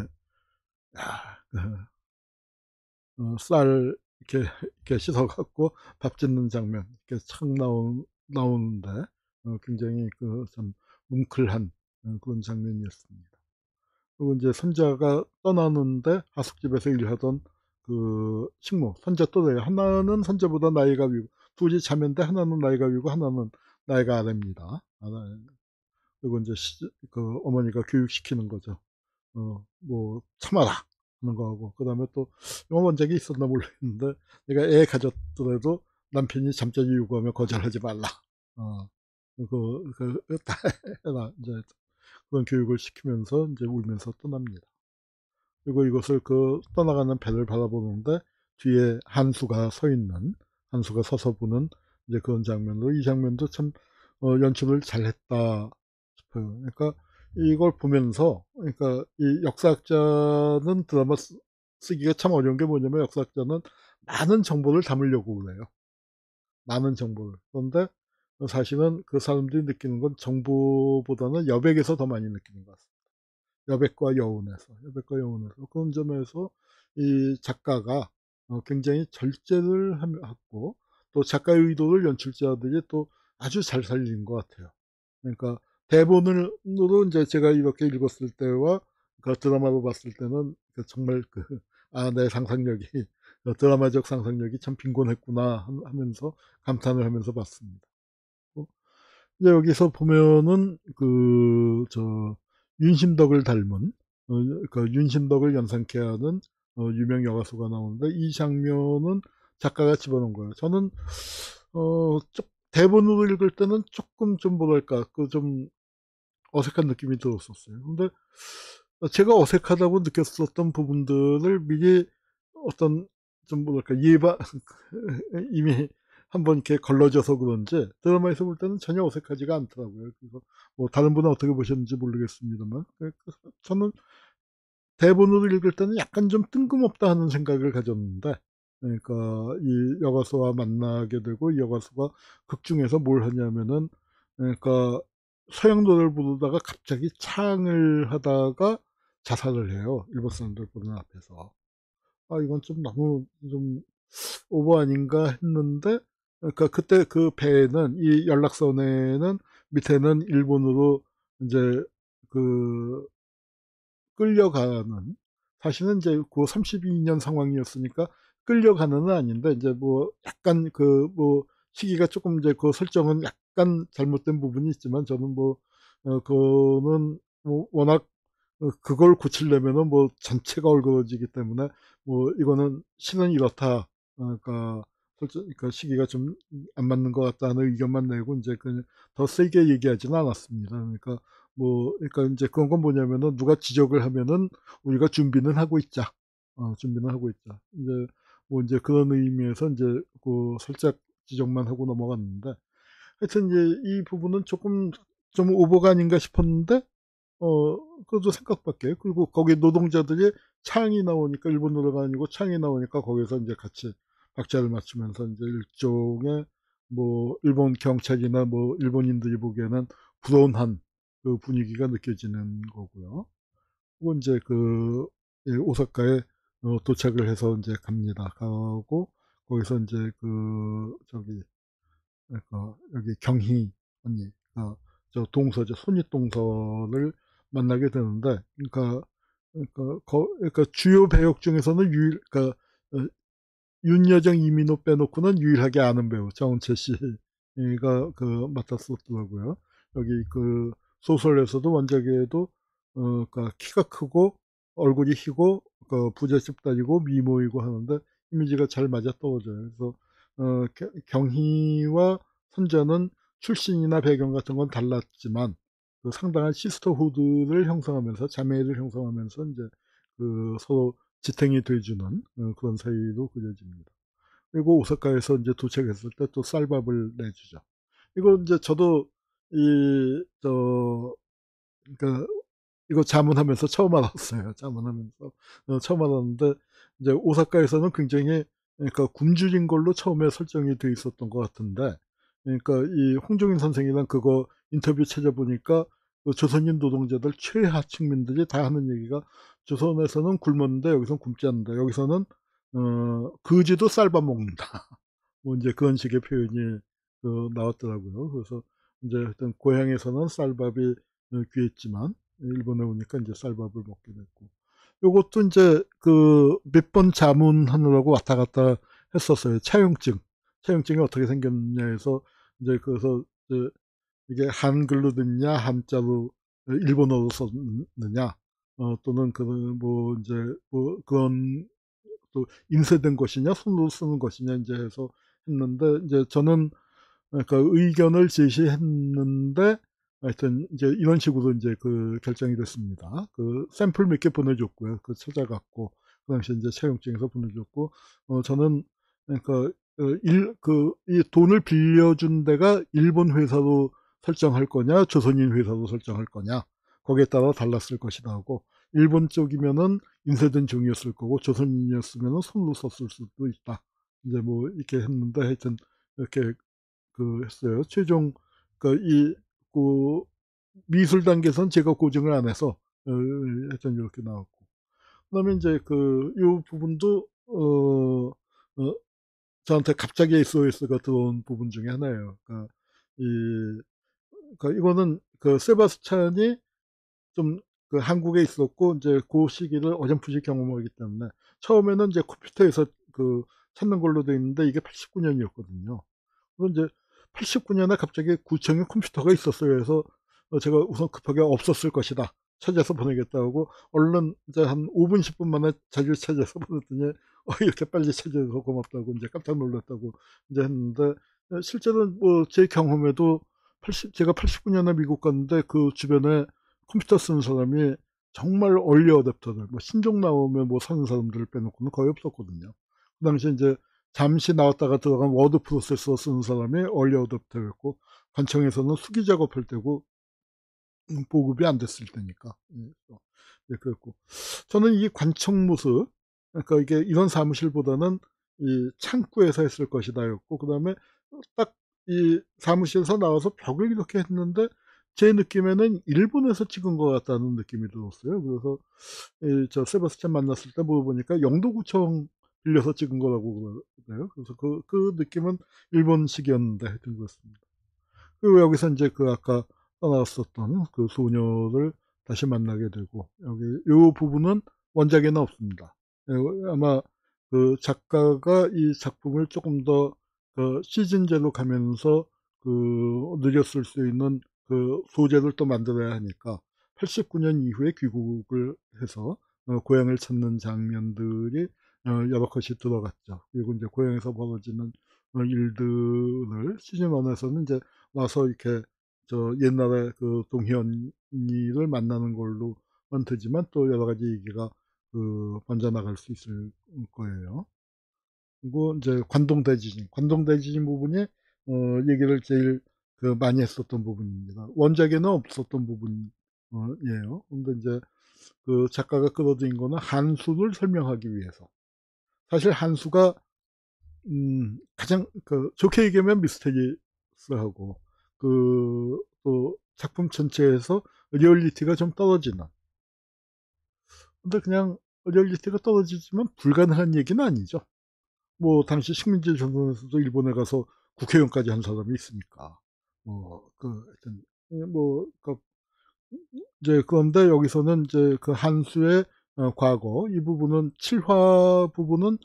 쌀 이렇게 씻어갖고 밥 짓는 장면 이렇게 착 나오는데 굉장히 그 참 뭉클한 그런 장면이었습니다. 그리고 이제 손자가 떠나는데 하숙집에서 일하던 그 식모 손자 또래요. 하나는 손자보다 나이가 위고 둘이 자매인데 하나는 나이가 위고 하나는 나이가 아래입니다. 그리고 이제 그 어머니가 교육시키는 거죠. 뭐 참아라 하는 거하고 그다음에 또 영어 원작이 있었나 모르겠는데 내가 애 가졌더라도 남편이 잠자리 요구하면 거절하지 말라. 어, 다 해라 이제 그런 교육을 시키면서 이제 울면서 떠납니다. 그리고 이것을 그 떠나가는 배를 바라보는데 뒤에 한수가 서 있는 한수가 서서 보는 이제 그런 장면으로 이 장면도 참 연출을 잘했다 싶어요. 그러니까 이걸 보면서 그러니까 이 역사학자는 드라마 쓰기가 참 어려운 게 뭐냐면 역사학자는 많은 정보를 담으려고 그래요. 많은 정보를. 그런데 사실은 그 사람들이 느끼는 건 정보보다는 여백에서 더 많이 느끼는 것 같습니다. 여백과 여운에서 그런 점에서 이 작가가 굉장히 절제를 하고 또 작가의 의도를 연출자들이 또 아주 잘 살린 것 같아요. 그러니까 대본으로 이제 제가 이렇게 읽었을 때와 그 드라마로 봤을 때는 정말 내 상상력이 드라마적 상상력이 참 빈곤했구나 하면서 감탄을 하면서 봤습니다. 이제 여기서 보면은 윤심덕을 닮은 그 윤심덕을 연상케 하는 유명 여가수가 나오는데 이 장면은 작가가 집어넣은 거예요. 저는 대본으로 읽을 때는 조금 좀 뭐랄까 좀 어색한 느낌이 들었었어요. 근데 제가 어색하다고 느꼈었던 부분들을 미리 어떤 좀 뭐랄까 이미 한번 이렇게 걸러져서 그런지 드라마에서 볼 때는 전혀 어색하지가 않더라고요. 그래서 뭐 다른 분은 어떻게 보셨는지 모르겠습니다만 저는 대본으로 읽을 때는 약간 좀 뜬금없다 하는 생각을 가졌는데 그러니까 이 여가수와 만나게 되고 이 여가수가 극 중에서 뭘 하냐면은 그러니까 서양노래를 부르다가 갑자기 창을 하다가 자살을 해요. 일본 사람들 보는 앞에서. 이건 좀 너무 좀 오버 아닌가 했는데 그러니까 그때 그 배에는 이 연락선에는 밑에는 일본으로 이제 그 끌려가는 사실은 이제 그 32년 상황이었으니까 끌려가는은 아닌데 이제 뭐 약간 뭐 시기가 조금 이제 그 설정은 약간 잘못된 부분이 있지만 저는 뭐 그거는 뭐 워낙 그걸 고치려면은 뭐 전체가 얼그러지기 때문에 뭐 이거는 실은 이렇다. 그러니까 그러니까 시기가 좀 안 맞는 것 같다는 의견만 내고 이제 더 세게 얘기하지는 않았습니다. 그러니까 뭐 그러니까 이제 그런 건 뭐냐면은 누가 지적을 하면은 우리가 준비는 하고 있자. 준비는 하고 있자. 이제 뭐 이제 그런 의미에서 이제 그 살짝 지적만 하고 넘어갔는데 하여튼 이제 이 부분은 조금 좀 오버가 아닌가 싶었는데 그것도 생각밖에. 그리고 거기 노동자들이 창이 나오니까 일본 노래가 아니고 창이 나오니까 거기서 이제 같이 박자를 맞추면서 이제 일종의 뭐 일본 경찰이나 뭐 일본인들이 보기에는 불온한 그 분위기가 느껴지는 거고요. 그리고 이제 예, 오사카에 도착을 해서 이제 갑니다. 가고 거기서 이제 그러니까 여기 경희 언니가 저 동서죠, 손윗동서를 만나게 되는데, 그러니까 주요 배역 중에서는 그러니까 어, 윤여정, 이민호 빼놓고는 유일하게 아는 배우 정은채 씨가 맡았었더라고요. 여기 소설에서도 원작에도 그러니까 키가 크고 얼굴이 희고 부잣집 딸이고 미모이고 하는데 이미지가 잘 맞아 떨어져요. 그래서 경희와 선자는 출신이나 배경 같은 건 달랐지만 상당한 시스터후드를 형성하면서, 자매를 형성하면서 이제 서로 지탱이 돼주는 그런 사이로 그려집니다. 그리고 오사카에서 이제 도착했을 때 또 쌀밥을 내주죠. 이거 이제 저도 그러니까 이거 자문하면서 처음 알았어요. 자문하면서 처음 알았는데, 이제 오사카에서는 굉장히, 그러니까 굶주린 걸로 처음에 설정이 돼 있었던 것 같은데, 그러니까 이 홍종인 선생이랑 그거 인터뷰 찾아보니까 그 조선인 노동자들 최하층민들이 다 하는 얘기가, 조선에서는 굶었는데 여기서는 굶지 않는다. 여기서는 거지도 쌀밥 먹는다. 뭐 이제 그런 식의 표현이 나왔더라고요. 그래서 이제 하여튼 고향에서는 쌀밥이 귀했지만 일본에 오니까 이제 쌀밥을 먹게 됐고, 요것도 이제 몇 번 자문하느라고 왔다 갔다 했었어요. 차용증이 어떻게 생겼냐 해서, 이제 그래서 이제 이게 한글로 듣냐 한자로 일본어로 썼느냐, 또는 뭐 이제 뭐 그건 또 인쇄된 것이냐 손으로 쓰는 것이냐 이제 해서 했는데, 이제 저는 그러니까 의견을 제시했는데, 하여튼 이제 이런 식으로 이제 결정이 됐습니다. 샘플 몇 개 보내줬고요. 찾아갔고 그 당시에 이제 채용증에서 보내줬고, 저는 그러니까 이 돈을 빌려준 데가 일본 회사로 설정할 거냐 조선인 회사로 설정할 거냐, 거기에 따라 달랐을 것이다 하고, 일본 쪽이면은 인쇄된 종이였을 거고 조선인이었으면은 손으로 썼을 수도 있다. 이제 뭐 이렇게 했는데, 하여튼 이렇게 했어요. 최종 그 미술 단계에선 제가 고증을 안 해서 하여튼 이렇게 나왔고, 그다음에 이제 이 부분도 저한테 갑자기 SOS가 들어온 부분 중에 하나예요. 이거는 세바스찬이 좀 한국에 있었고 이제 그 시기를 어렴풋이 경험하기 때문에, 처음에는 이제 컴퓨터에서 찾는 걸로 돼 있는데 이게 89년이었거든요. 그래서 이제 89년에 갑자기 구청에 컴퓨터가 있었어요. 그래서 제가 우선 급하게 없었을 것이다, 찾아서 보내겠다고 얼른 이제 한 5분 10분 만에 자기를 찾아서 보냈더니 이렇게 빨리 찾아서 고맙다고 이제 깜짝 놀랐다고 이제 했는데, 실제로 뭐 제 경험에도 제가 89년에 미국 갔는데 그 주변에 컴퓨터 쓰는 사람이 정말 얼리 어댑터들, 뭐 신종 나오면 뭐 사는 사람들을 빼놓고는 거의 없었거든요. 그 당시에 이제 잠시 나왔다가 들어간 워드 프로세서 쓰는 사람이 얼리 어댑터였고, 관청에서는 수기 작업할 때고 보급이 안 됐을 때니까. 예, 그랬고, 저는 이 관청 모습, 그러니까 이게 이런 사무실보다는 이 창구에서 했을 것이다였고, 그 다음에 딱 이 사무실에서 나와서 벽을 이렇게 했는데 제 느낌에는 일본에서 찍은 것 같다는 느낌이 들었어요. 그래서 저 세바스찬 만났을 때 물어보니까 영도구청 빌려서 찍은 거라고 그래요. 그래서 그 느낌은 일본식이었는데 하여튼 그렇습니다. 그리고 여기서 이제 아까 떠나왔었던 소녀를 다시 만나게 되고, 여기 이 부분은 원작에는 없습니다. 아마 작가가 이 작품을 조금 더 시즌제로 가면서 늘렸을 수 있는 소재를 또 만들어야 하니까 89년 이후에 귀국을 해서 고향을 찾는 장면들이 여러 컷이 들어갔죠. 그리고 이제 고향에서 벌어지는 일들을 시즌 1에서는 이제 와서 이렇게 옛날에 동현이를 만나는 걸로만 되지만 또 여러 가지 얘기가 번져나갈 수 있을 거예요. 그리고 이제 관동대지진 부분이 얘기를 제일 많이 했었던 부분입니다. 원작에는 없었던 부분이에요. 근데 이제 작가가 끌어들인 거는 한수를 설명하기 위해서. 사실 한수가 가장 좋게 얘기하면 미스테리스하고 또 작품 전체에서 리얼리티가 좀 떨어지는. 근데 그냥 리얼리티가 떨어지지만 불가능한 얘기는 아니죠. 뭐 당시 식민지 전선에서도 일본에 가서 국회의원까지 한 사람이 있으니까. 하여튼 이제 그런데 여기서는 이제 그 한수의 과거 이 부분은 칠화 부분은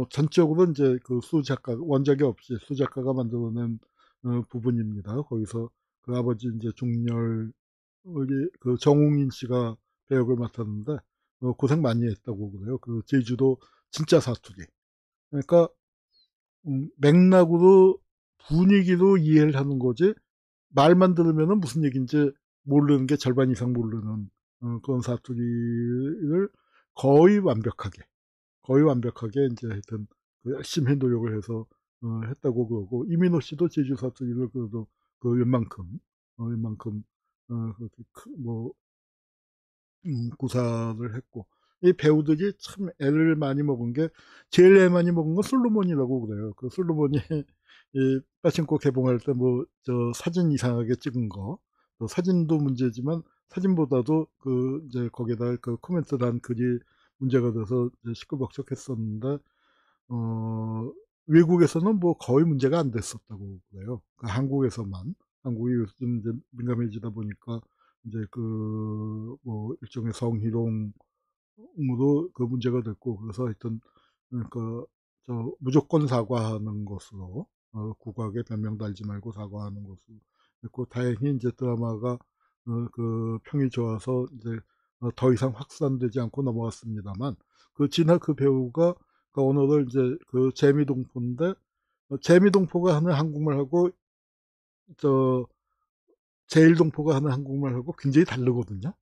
전적으로 이제 그 수 작가 원작이 없이 수 작가가 만들어낸 부분입니다. 거기서 그 아버지 이제 중렬 우리 그 정웅인 씨가 배역을 맡았는데 고생 많이 했다고 그래요. 그 제주도 진짜 사투리. 그러니까 맥락으로 분위기로 이해를 하는 거지 말만 들으면은 무슨 얘기인지 모르는 게 절반 이상 모르는 그런 사투리를 거의 완벽하게 이제 하여튼 그 열심히 노력을 해서 했다고 그러고 이민호 씨도 제주 사투리를 그래도 그 웬만큼 그렇게 구사를 했고 이 배우들이 참 애를 많이 먹은 게 제일 애 많이 먹은 건 솔로몬이라고 그래요. 그 솔로몬이 이 빠친코 개봉할 때 뭐 저 사진 이상하게 찍은 거, 또 사진도 문제지만 사진보다도 그 이제 거기다 그 코멘트 단 글이 문제가 돼서 이제 시끌벅적했었는데 어 외국에서는 뭐 거의 문제가 안 됐었다고 그래요. 그 한국이 요즘 이제 민감해지다 보니까 이제 뭐 일종의 성희롱 으로 그 문제가 됐고 그래서 하여튼 그러니까 무조건 사과하는 것으로 국악에 변명 달지 말고 사과하는 것으로 했고 다행히 이제 드라마가 그 평이 좋아서 이제 더 이상 확산되지 않고 넘어갔습니다만 그 진아 그 배우가 그 언어를 이제 그 재미동포인데 재미동포가 하는 한국말하고 저 제일동포가 하는 한국말하고 굉장히 다르거든요.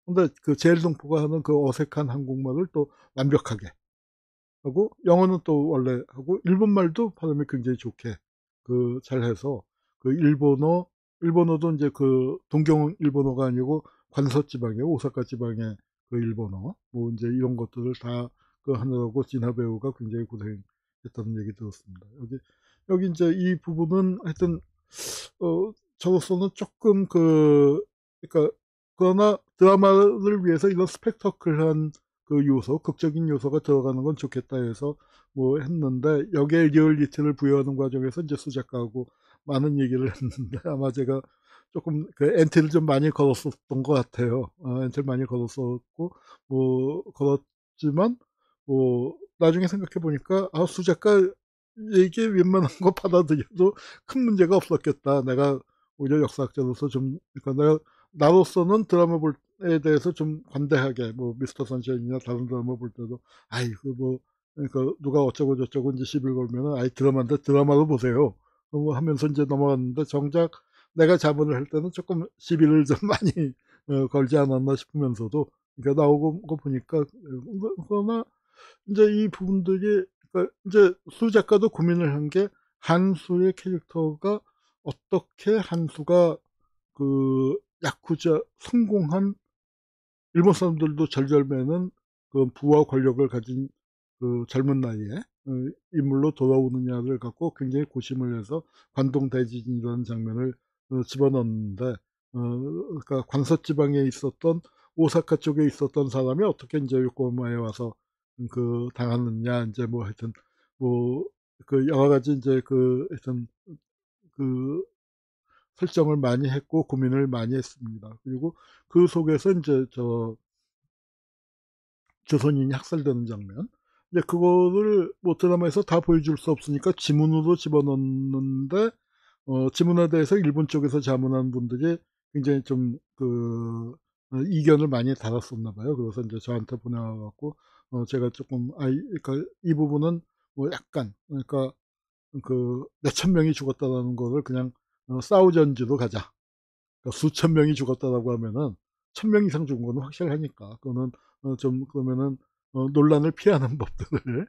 근데 그 제일동포가 하는 그 어색한 한국말을 또 완벽하게 하고 영어는 또 원래 하고 일본말도 발음이 굉장히 좋게 잘해서 그 일본어도 이제 그 동경 일본어가 아니고 관서 지방의 오사카 지방의 그 일본어 뭐 이제 이런 것들을 다 그 하느라고 진화 배우가 굉장히 고생했다는 얘기 들었습니다. 여기 이제 이 부분은 하여튼 저로서는 조금 그러니까 그러나 드라마를 위해서 이런 스펙터클한 그 요소, 극적인 요소가 들어가는 건 좋겠다 해서 뭐 했는데 여기에 리얼리티를 부여하는 과정에서 이제 수 작가하고 많은 얘기를 했는데 아마 제가 조금 그 엔트를 좀 많이 걸었었던 것 같아요. 엔트를 많이 걸었었고 뭐 걸었지만 뭐 나중에 생각해 보니까 수 작가 얘기 웬만한 거 받아들여도 큰 문제가 없었겠다. 내가 오히려 역사학자로서 좀 그러니까 내가 나로서는 드라마 볼 에 대해서 좀 관대하게 뭐 미스터 선샤인이나 다른 드라마 볼 때도 아이 뭐 그러니까 누가 어쩌고 저쩌고 이제 시비를 걸면은 아이 드라마인데 드라마로 보세요. 뭐 하면서 이제 넘어갔는데 정작 내가 자문을 할 때는 조금 시비를 좀 많이 걸지 않았나 싶으면서도 그러니까 나오고 거 보니까 그러나 이제 이 부분들이 그러니까 이제 수 작가도 고민을 한 게 한수의 캐릭터가 어떻게 한수가 야쿠자 성공한 일본 사람들도 절절매는 그 부와 권력을 가진 그 젊은 나이에 인물로 돌아오느냐를 갖고 굉장히 고심을 해서 관동대진이라는 장면을 집어넣는데 그러니까 관서 지방에 있었던 오사카 쪽에 있었던 사람이 어떻게 이제 요코하마에 와서 당하느냐 이제 뭐 하여튼 뭐 여러 가지 이제 하여튼 그 설정을 많이 했고 고민을 많이 했습니다. 그리고 그 속에서 이제 조선인이 학살되는 장면. 이제 그거를 뭐 드라마에서 다 보여줄 수 없으니까 지문으로 집어넣는데 지문에 대해서 일본 쪽에서 자문한 분들이 굉장히 좀 이견을 많이 달았었나 봐요. 그래서 이제 저한테 보내와갖고 제가 조금 그러니까 이 부분은 뭐 약간 그러니까 몇천 명이 죽었다라는 거를 그냥 사우전지로 가자. 그러니까 수천 명이 죽었다라고 하면은 1000명 이상 죽은 거는 확실하니까 그거는 좀 그러면은 논란을 피하는 법들을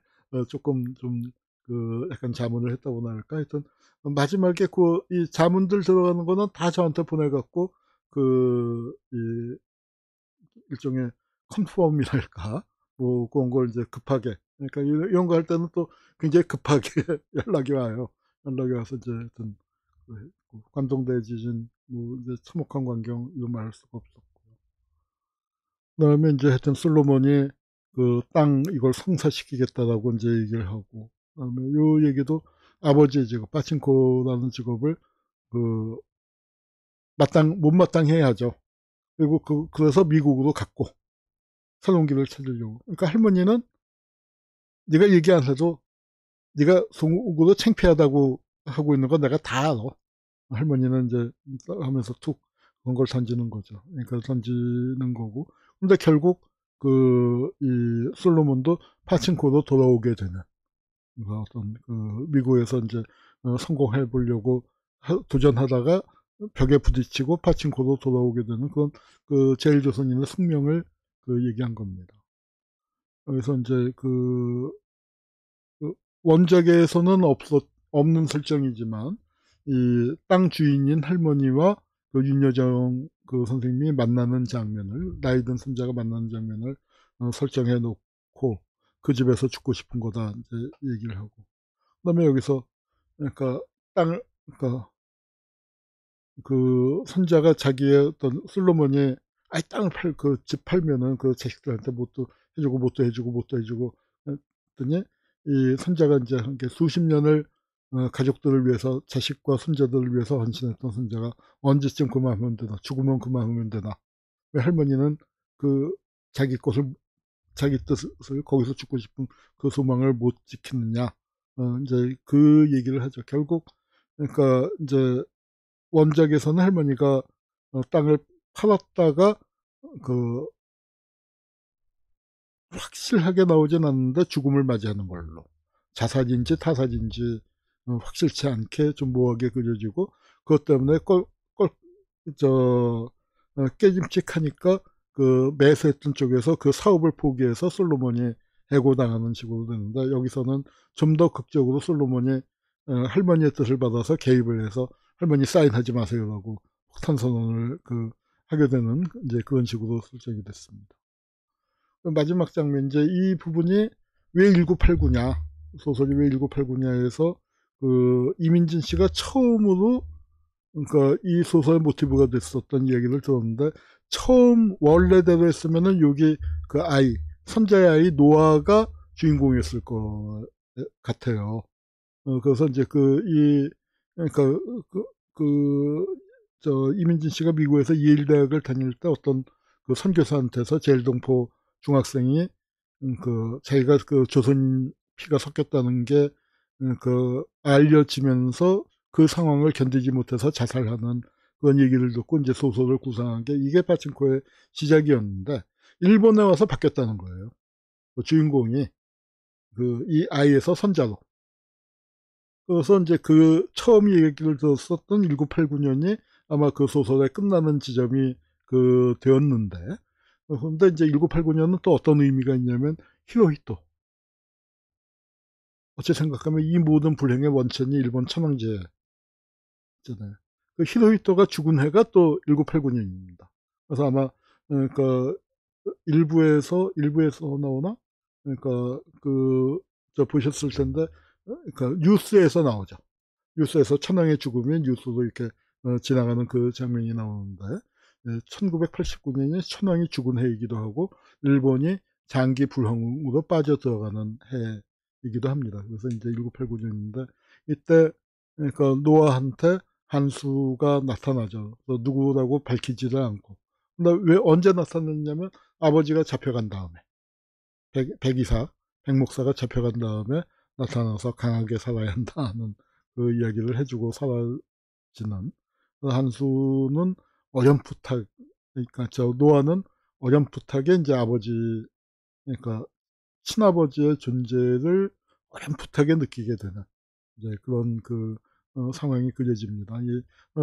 조금 좀 약간 자문을 했다고나 할까 하여튼 마지막에 이 자문들 들어가는 거는 다 저한테 보내갖고 이 일종의 컨펌이랄까 뭐 그런 걸 이제 급하게 그러니까 이런 거 할 때는 또 굉장히 급하게 연락이 와요. 연락이 와서 이제 하여튼 그 관동대 지진, 뭐 이제 참혹한 광경 이런 말 할 수가 없었고. 그다음에 이제 하여튼 솔로몬이 그 땅 이걸 성사시키겠다라고 이제 얘기를 하고, 그다음에 요 얘기도 아버지의 직업, 파친코라는 직업을 그 못마땅해야죠. 그리고 그래서 미국으로 갔고, 새로운 길을 찾으려고. 그러니까 할머니는 네가 얘기 안 해도 네가 속으로 창피하다고 하고 있는 거 내가 다 알아. 할머니는 이제 하면서 툭 그런 걸 던지는 거죠. 그러니까 던지는 거고. 근데 결국 이 솔로몬도 파친코로 돌아오게 되는, 그러니까 어떤 미국에서 이제 성공해 보려고 도전하다가 벽에 부딪히고 파친코로 돌아오게 되는 그런 제일조선인의 숙명을 얘기한 겁니다. 그래서 이제 그 원작에서는 없는 설정이지만 이 땅 주인인 할머니와 윤여정 선생님이 만나는 장면을, 나이 든 손자가 만나는 장면을 설정해 놓고 그 집에서 죽고 싶은 거다 이제 얘기를 하고, 그다음에 여기서 그러니까 땅을, 그러니까 그 손자가 자기의 어떤 솔로몬이 아이 땅을 집 팔면은 그 자식들한테 뭣도 해주고 뭣도 해주고 뭣도 해주고 했더니 이 손자가 이제 한 게 수십 년을 가족들을 위해서, 자식과 손자들을 위해서 헌신했던 손자가 언제쯤 그만하면 되나, 죽으면 그만하면 되나, 왜 할머니는 그 자기 것을, 자기 뜻을, 거기서 죽고 싶은 그 소망을 못 지키느냐, 이제 그 얘기를 하죠. 결국 그러니까 이제 원작에서는 할머니가 땅을 팔았다가 그 확실하게 나오진 않는데 죽음을 맞이하는 걸로, 자살인지 타살인지 확실치 않게 좀 모호하게 그려지고, 그것 때문에 깨짐직하니까 매수했던 쪽에서 그 사업을 포기해서 솔로몬이 해고당하는 식으로 되는데, 여기서는 좀 더 극적으로 솔로몬이 할머니의 뜻을 받아서 개입을 해서 할머니 사인하지 마세요라고 폭탄 선언을 하게 되는 이제 그런 식으로 설정이 됐습니다. 마지막 장면, 이제 이 부분이 왜 1989냐, 소설이 왜 1989냐에서 이민진 씨가 처음으로, 그러니까 이 소설의 모티브가 됐었던 이야기를 들었는데, 처음 원래대로 했으면은 여기 선자의 아이 노아가 주인공이었을 것 같아요. 그래서 이제 그러니까 이민진 씨가 미국에서 예일 대학을 다닐 때 어떤 선교사한테서 제일동포 중학생이 자기가 조선 피가 섞였다는 게 알려지면서 그 상황을 견디지 못해서 자살하는 그런 얘기를 듣고 이제 소설을 구상한 게, 이게 파친코의 시작이었는데 일본에 와서 바뀌었다는 거예요. 주인공이 이 아이에서 선자로. 그래서 이제 처음 얘기를 들었었던 1989년이 아마 그 소설의 끝나는 지점이 되었는데, 그런데 이제 1989년은 또 어떤 의미가 있냐면 히로히토. 어찌 생각하면 이 모든 불행의 원천이 일본 천황제잖아요. 그 히로히토가 죽은 해가 또 1989년입니다. 그래서 아마 그러니까 일부에서 나오나? 그러니까 저 보셨을 텐데, 그러니까 뉴스에서 나오죠. 뉴스에서 천황의 죽음이 뉴스로 이렇게 지나가는 그 장면이 나오는데, 1989년이 천황이 죽은 해이기도 하고 일본이 장기 불황으로 빠져들어가는 해이기도 합니다. 그래서 이제 1989년인데 이때 그러니까 노아한테 한수가 나타나죠. 누구라고 밝히지를 않고. 근데 왜 언제 나타났냐면 아버지가 잡혀간 다음에, 백이사 백목사가 잡혀간 다음에 나타나서 강하게 살아야 한다는 그 이야기를 해주고 사라지는, 한수는 어렴풋하게, 그러니까 노아는 어렴풋하게 이제 아버지, 그러니까 친아버지의 존재를 어렴풋하게 느끼게 되는 이제 그런 상황이 그려집니다.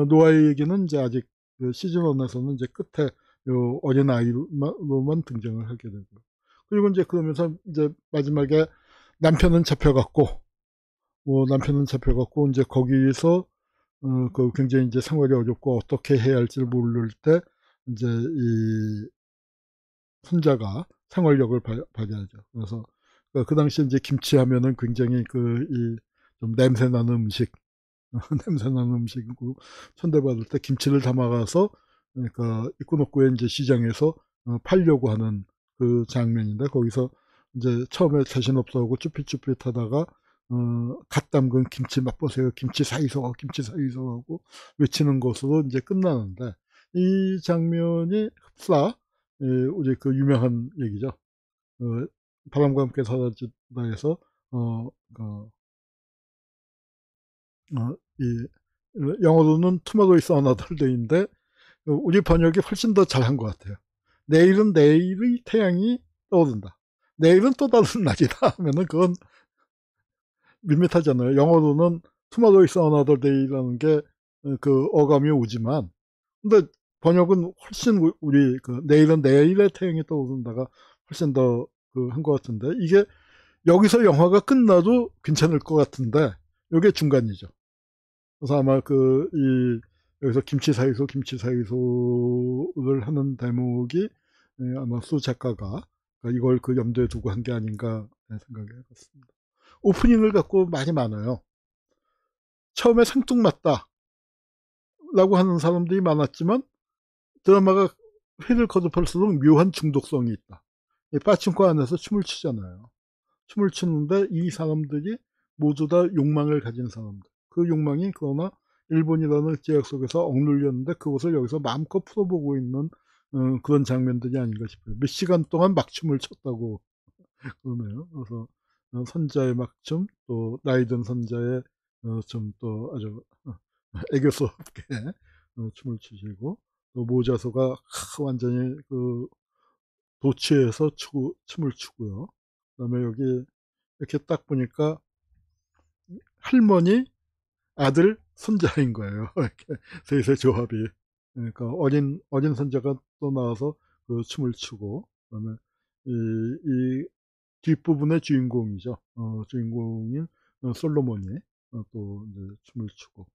노아의 얘기는 이제 아직 시즌 1에서는 이제 끝에 요 어린 아이로만 등장을 하게 되고, 그리고 이제 그러면서 이제 마지막에 남편은 잡혀갔고, 이제 거기서 굉장히 이제 생활이 어렵고 어떻게 해야 할지를 모를 때 이제 이 손자가 생활력을 발휘하죠. 그래서 그 당시에 이제 김치 하면은 굉장히 좀 냄새 나는 음식, 냄새 나는 음식이고, 천대받을 때 김치를 담아가서, 그러니까 입구놓구에 이제 시장에서 팔려고 하는 그 장면인데, 거기서 이제 처음에 자신 없어하고 쭈삣쭈삣하다가 갓 담근 김치 맛보세요, 김치 사이소, 김치 사이소 하고 외치는 것으로 이제 끝나는데, 이 장면이 흡사 우리 그 유명한 얘기죠. 바람과 함께 사라지다에서 어, 어, 이 영어로는 Tomorrow is another day인데 우리 번역이 훨씬 더 잘한 것 같아요. 내일은 내일의 태양이 떠오른다. 내일은 또 다른 날이다 하면은 그건 밋밋하잖아요. 영어로는 Tomorrow is another day라는 게 그 어감이 오지만, 근데 번역은 훨씬 우리 그 내일은 내일의 태양이 떠오른다가 훨씬 더 그 한 것 같은데, 이게 여기서 영화가 끝나도 괜찮을 것 같은데 이게 중간이죠. 그래서 아마 여기서 김치 사이소를 하는 대목이 아마 수 작가가 이걸 그 염두에 두고 한 게 아닌가 생각해 봤습니다. 오프닝을 갖고 말이 많아요. 처음에 생뚱맞다 라고 하는 사람들이 많았지만 드라마가 회를 거듭할수록 묘한 중독성이 있다. 빠친코 안에서 춤을 추잖아요. 춤을 추는데 이 사람들이 모두 다 욕망을 가진 사람들. 그 욕망이 그러나 일본이라는 제약 속에서 억눌렸는데 그것을 여기서 마음껏 풀어보고 있는 그런 장면들이 아닌가 싶어요. 몇 시간 동안 막춤을 췄다고 그러네요. 그래서 선자의 막춤, 또 나이든 선자의 좀 또 아주 애교스럽게 춤을 추시고, 또 모자소가 완전히 그 도취해서 춤을 추고요. 그다음에 여기 이렇게 딱 보니까 할머니, 아들, 손자인 거예요. 이렇게 셋의 조합이. 그러니까 어린 손자가 또 나와서 그 춤을 추고, 그다음에 이 뒷부분의 주인공이죠. 주인공인 솔로몬이 또 이제 춤을 추고,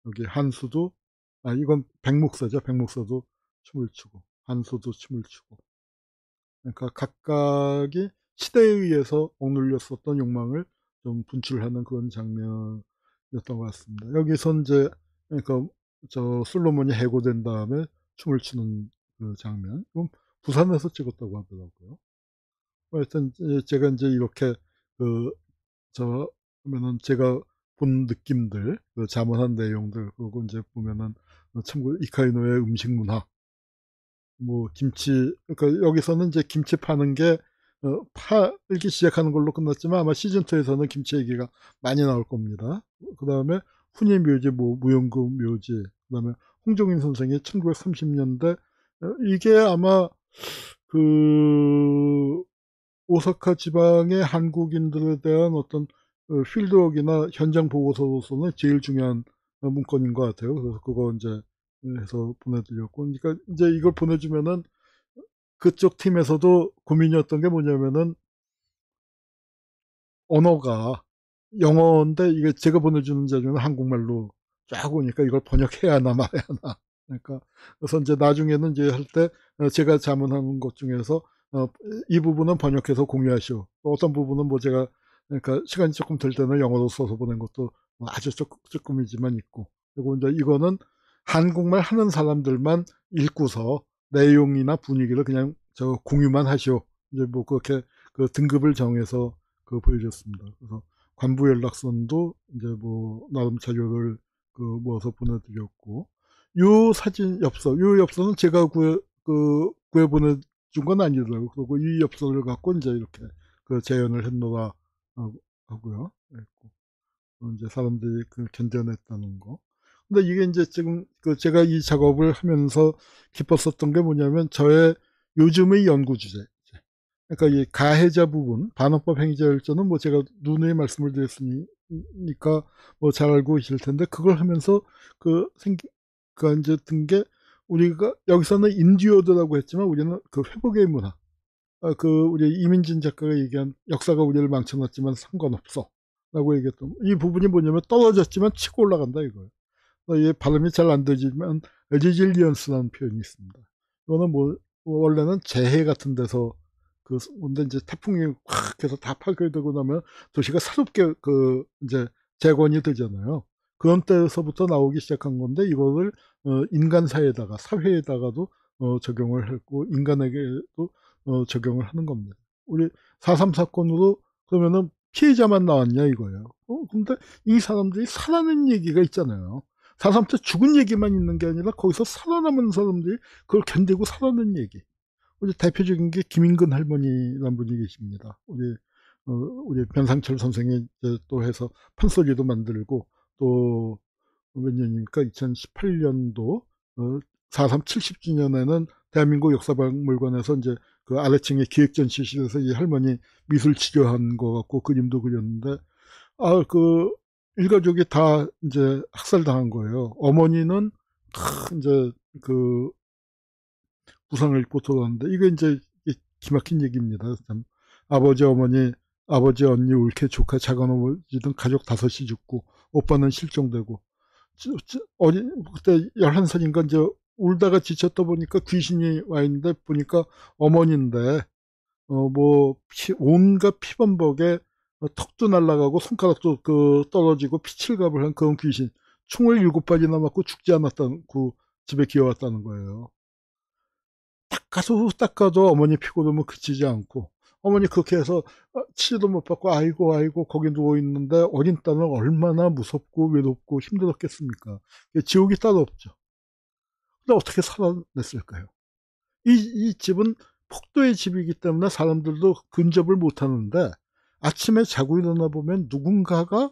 여기 한수도, 이건 백목사죠. 백목사도 춤을 추고, 한수도 춤을 추고. 그러니까 각각이 시대에 의해서 억눌렸었던 욕망을 좀 분출하는 그런 장면이었던 것 같습니다. 여기서 이제 그러니까 저 솔로몬이 해고된 다음에 춤을 추는 그 장면, 그럼 부산에서 찍었다고 하더라고요. 하여튼 제가 이제 이렇게 그저 보면은 제가 본 느낌들, 그 자문한 내용들, 그리고 이제 보면은 참고로 이카이노의 음식 문화, 뭐 김치, 그러니까 여기서는 이제 김치 파는 게 팔기 시작하는 걸로 끝났지만 아마 시즌2에서는 김치 얘기가 많이 나올 겁니다. 그 다음에 훈이 묘지, 뭐 무용구 묘지, 그 다음에 홍종인 선생의 1930년대, 이게 아마 그 오사카 지방의 한국인들에 대한 어떤 필드웍이나 현장 보고서로서는 제일 중요한 문건인 것 같아요. 그래서 그거 이제 해서 보내드렸고, 그러니까 이제 이걸 보내주면은 그쪽 팀에서도 고민이었던 게 뭐냐면은 언어가 영어인데 이게 제가 보내주는 자료는 한국말로 쫙 오니까 이걸 번역해야 하나 말아야 하나. 그러니까 그래서 이제 나중에는 이제 할 때 제가 자문하는 것 중에서 이 부분은 번역해서 공유하시오. 또 어떤 부분은 뭐 제가 그러니까 시간이 조금 될 때는 영어로 써서 보낸 것도 아주 조금이지만 있고, 그리고 이제 이거는 한국말 하는 사람들만 읽고서 내용이나 분위기를 그냥 저 공유만 하시오. 이제 뭐 그렇게 그 등급을 정해서 그 보여줬습니다. 그래서 관부 연락선도 이제 뭐 나름 자료를 그 모아서 보내드렸고, 요 엽서는 제가 구해 보내준 건 아니더라고요. 그리고 이 엽서를 갖고 이제 이렇게 그 재현을 했노라 하고요. 이제 사람들이 그 견뎌냈다는 거. 근데 이게 이제 지금 그 제가 이 작업을 하면서 기뻤었던 게 뭐냐면 저의 요즘의 연구 주제. 그러니까 이 가해자 부분, 반헌법 행위자 열전은 뭐 제가 누누이 말씀을 드렸으니까 뭐 잘 알고 계실 텐데, 그걸 하면서 그 이제 든 게, 우리가 여기서는 인듀어드라고 했지만 우리는 그 회복의 문화. 우리 이민진 작가가 얘기한 역사가 우리를 망쳐놨지만 상관없어 라고 얘기했던 이 부분이 뭐냐면 떨어졌지만 치고 올라간다 이거예요. 이게 발음이 잘 안 되지만 레질리언스라는 표현이 있습니다. 이거는 뭐 원래는 재해 같은 데서 근데 이제 태풍이 확 해서 다 파괴되고 나면 도시가 새롭게 이제 재건이 되잖아요. 그런 때에서부터 나오기 시작한 건데, 이거를 인간사회에다가, 사회에다가도 적용을 했고, 인간에게도 적용을 하는 겁니다. 우리 4.3 사건으로 그러면은 피해자만 나왔냐 이거예요. 근데 이 사람들이 살아낸 얘기가 있잖아요. 4.3 때 죽은 얘기만 있는 게 아니라 거기서 살아남은 사람들이 그걸 견디고 살아낸 얘기. 우리 대표적인 게 김인근 할머니라는 분이 계십니다. 우리 변상철 선생이 이제 또 해서 판소리도 만들고, 또 몇 년입니까? 2018년도 4.3 70주년에는 대한민국 역사박물관에서 이제 그 아래층의 기획전시실에서 이 할머니 미술 치료한 거 갖고 그림도 그렸는데, 일가족이 다 이제 학살당한 거예요. 어머니는 이제 부상을 입고 돌아왔는데, 이게 이제 기막힌 얘기입니다. 참. 아버지, 어머니, 아버지, 언니, 올케, 조카, 작은아버지 등 가족 5이 죽고, 오빠는 실종되고, 그때 11살인가 이제 울다가 지쳤다 보니까 귀신이 와 있는데, 보니까 어머니인데, 온갖 피범벅에 턱도 날아가고 손가락도 떨어지고 피칠갑을 한 그런 귀신. 총을 7발이나 맞고 죽지 않았다는, 집에 기어왔다는 거예요. 닦아도 어머니 피고름은 그치지 않고, 어머니 그렇게 해서 치료도 못 받고 아이고 거기 누워있는데 어린 딸은 얼마나 무섭고 외롭고 힘들었겠습니까. 지옥이 따로 없죠. 근데 어떻게 살아냈을까요? 이 집은 폭도의 집이기 때문에 사람들도 근접을 못하는데, 아침에 자고 일어나 보면 누군가가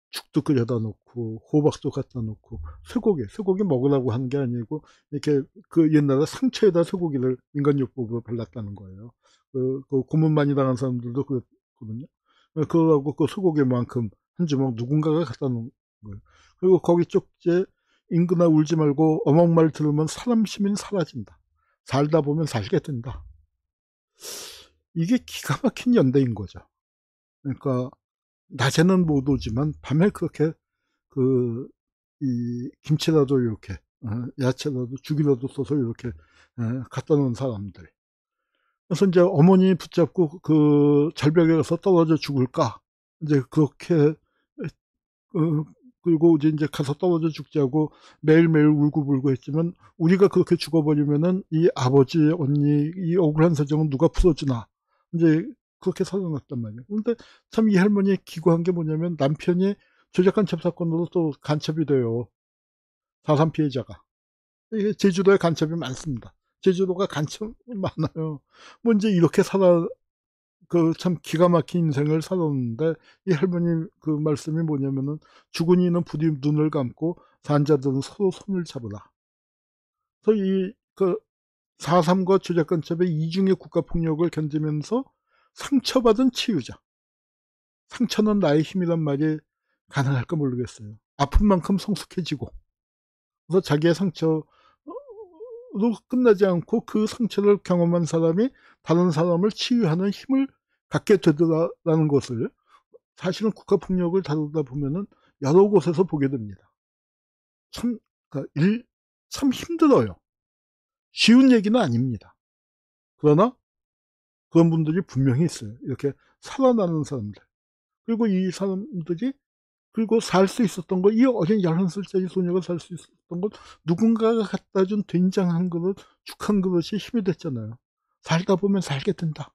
죽도 끓여다 놓고 호박도 갖다 놓고, 쇠고기 먹으라고 한 게 아니고 이렇게 옛날에 상처에다 쇠고기를 인간요법으로 발랐다는 거예요. 고문 많이 당한 사람들도 그랬거든요. 그러고 그 쇠고기만큼 한 주먹 누군가가 갖다 놓은 거예요. 그리고 거기 쪽지에 인근아 울지 말고 어멍말 들으면 사람 시민 사라진다. 살다 보면 살게 된다. 이게 기가 막힌 연대인 거죠. 그러니까 낮에는 못 오지만 밤에 그렇게 이 김치라도 이렇게 야채라도 죽이라도 써서 이렇게 갖다 놓은 사람들. 그래서 이제 어머니 붙잡고 절벽에 가서 떨어져 죽을까, 이제 그렇게 그리고 이제 가서 떨어져 죽자고 매일매일 울고불고 했지만, 우리가 그렇게 죽어버리면은 이 아버지, 언니, 이 억울한 사정은 누가 풀어주나, 이제 그렇게 살아났단 말이에요. 근데 참 이 할머니의 기구한 게 뭐냐면, 남편이 조작간첩 사건으로 또 간첩이 돼요. 4.3 피해자가. 이게 제주도에 간첩이 많습니다. 제주도가 간첩 많아요. 뭐 이제 이렇게 참 기가 막힌 인생을 살았는데, 이 할머니 말씀이 뭐냐면은, 죽은 이는 부디 눈을 감고 산 자들은 서로 손을 잡으라. 그래서 4.3과 조작간첩의 이중의 국가폭력을 견디면서 상처받은 치유자. 상처는 나의 힘이란 말이 가능할까 모르겠어요. 아픈 만큼 성숙해지고, 그래서 자기의 상처로 끝나지 않고 그 상처를 경험한 사람이 다른 사람을 치유하는 힘을 갖게 되더라라는 것을, 사실은 국가폭력을 다루다 보면은 여러 곳에서 보게 됩니다. 참 힘들어요. 쉬운 얘기는 아닙니다. 그러나 그런 분들이 분명히 있어요. 이렇게 살아나는 사람들. 그리고 이 사람들이, 그리고 살 수 있었던 거, 이 어린 11살짜리 소녀가 살 수 있었던 것, 누군가가 갖다 준 된장 한 그릇, 죽 한 그릇이 힘이 됐잖아요. 살다 보면 살게 된다.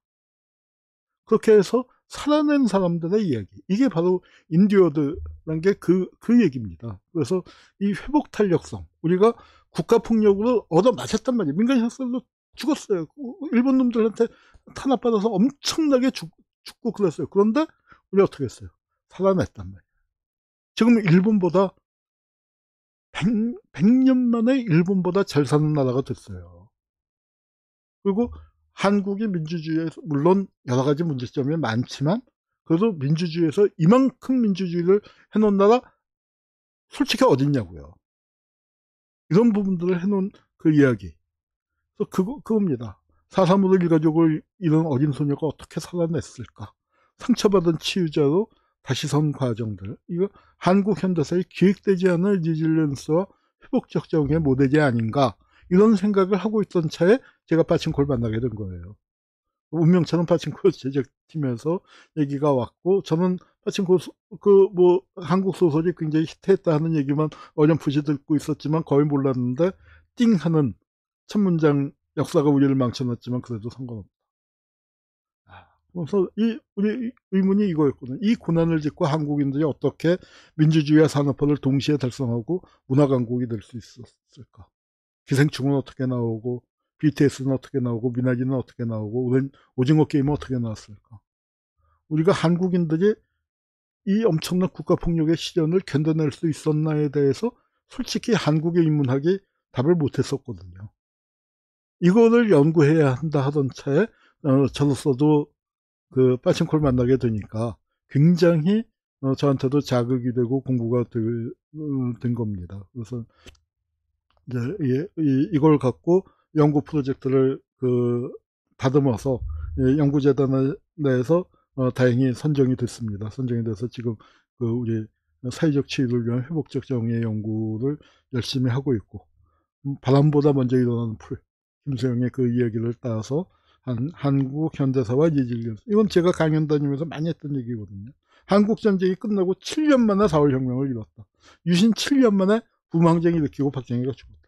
그렇게 해서 살아낸 사람들의 이야기. 이게 바로 인디어드라는 게 그 얘기입니다. 그래서 이 회복 탄력성. 우리가 국가폭력으로 얻어맞았단 말이에요. 민간 혈살로 죽었어요. 일본 놈들한테 탄압받아서 엄청나게 죽고 그랬어요. 그런데 우리 어떻게 했어요? 살아냈단 말이에요. 지금 일본보다 100년 만에 일본보다 잘 사는 나라가 됐어요. 그리고 한국이 민주주의에서, 물론 여러 가지 문제점이 많지만, 그래도 민주주의에서 이만큼 민주주의를 해놓은 나라 솔직히 어딨냐고요. 이런 부분들을 해놓은 그 이야기. 그래서 그겁니다. 4.3으로 일가족을 잃은 어린 소녀가 어떻게 살아냈을까. 상처받은 치유자로 다시 선 과정들. 이거 한국 현대사의 기획되지 않은 리질런스와 회복적 적응의 모델이 아닌가, 이런 생각을 하고 있던 차에 제가 파친코를 만나게 된 거예요. 운명처럼 파친코 제작팀에서 얘기가 왔고, 저는 파친코 한국 소설이 굉장히 히트했다 하는 얘기만 어렴풋이 듣고 있었지만 거의 몰랐는데, 띵 하는 첫 문장, 역사가 우리를 망쳐놨지만 그래도 상관없다. 그래서 우리 의문이 이거였거든요. 이 고난을 딛고 한국인들이 어떻게 민주주의와 산업화를 동시에 달성하고 문화강국이 될 수 있었을까? 기생충은 어떻게 나오고, BTS는 어떻게 나오고, 미나리는 어떻게 나오고, 오징어 게임은 어떻게 나왔을까? 우리가 한국인들이 이 엄청난 국가폭력의 시련을 견뎌낼 수 있었나에 대해서 솔직히 한국의 인문학이 답을 못했었거든요. 이거를 연구해야 한다 하던 차에 저로서도 그 빠친코를 만나게 되니까 굉장히 저한테도 자극이 되고 공부가 된 겁니다. 그래서 이제 이걸 갖고 연구 프로젝트를 다듬어서 연구재단 내에서 다행히 선정이 됐습니다. 선정이 돼서 지금 우리 사회적 치유를 위한 회복적 정의 연구를 열심히 하고 있고, 바람보다 먼저 일어나는 풀, 김수영의 그 이야기를 따서 한국 현대사와 예질연수, 이건 제가 강연 다니면서 많이 했던 얘기거든요. 한국 전쟁이 끝나고 7년 만에 4.월혁명을 이뤘다. 유신 7년 만에 부망쟁이 일으키고 박정희가 죽었다.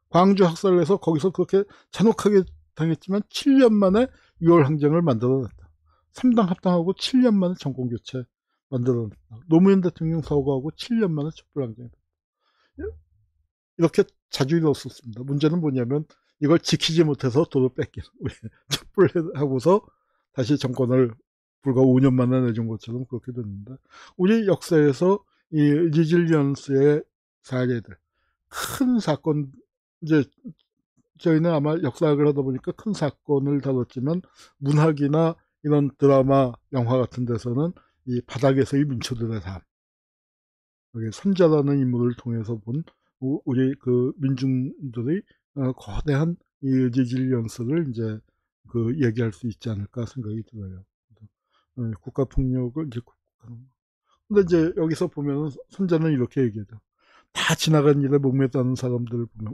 광주 학살을 해서 거기서 그렇게 잔혹하게 당했지만 7년 만에 6월 항쟁을 만들어냈다. 3당 합당하고 7년 만에 정권교체 만들어냈다. 노무현 대통령 서거하고 7년 만에 촛불항쟁이다. 이렇게 자주 이뤘었습니다. 문제는 뭐냐면 이걸 지키지 못해서 도로 뺏기는, 촛불하고서 다시 정권을 불과 5년 만에 내준 것처럼 그렇게 됐는데, 우리 역사에서 이 리질리언스의 사례들, 큰 사건, 이제 저희는 아마 역사학을 하다 보니까 큰 사건을 다뤘지만 문학이나 이런 드라마, 영화 같은 데서는 이 바닥에서의 민초들의 삶, 선자라는 인물을 통해서 본 우리 민중들의 거대한 이 리질리언스를 이제 얘기할 수 있지 않을까 생각이 들어요. 국가폭력을 이제, 근데 이제 여기서 보면 선자는 이렇게 얘기하죠. 다 지나간 일에 목매다는 사람들을 보면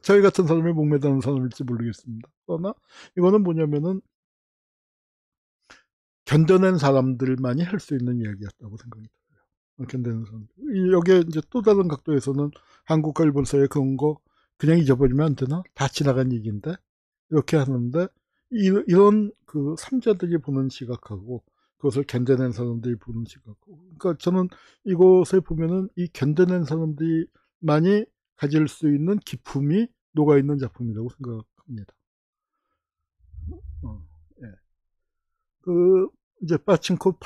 저희 같은 사람이 목매다는 사람일지 모르겠습니다. 그러나 이거는 뭐냐면은 견뎌낸 사람들만이 할 수 있는 이야기였다고 생각이 들어요. 견뎌낸 사람들. 여기에 이제 또 다른 각도에서는 한국과 일본 사이에 그런 거 그냥 잊어버리면 안 되나? 다 지나간 얘기인데 이렇게 하는데, 이런 삼자들이 보는 시각하고 그것을 견뎌낸 사람들이 보는 시각하고, 그러니까 저는 이것에 보면은 이 견뎌낸 사람들만이 가질 수 있는 기품이 녹아있는 작품이라고 생각합니다. 예. 이제 빠친코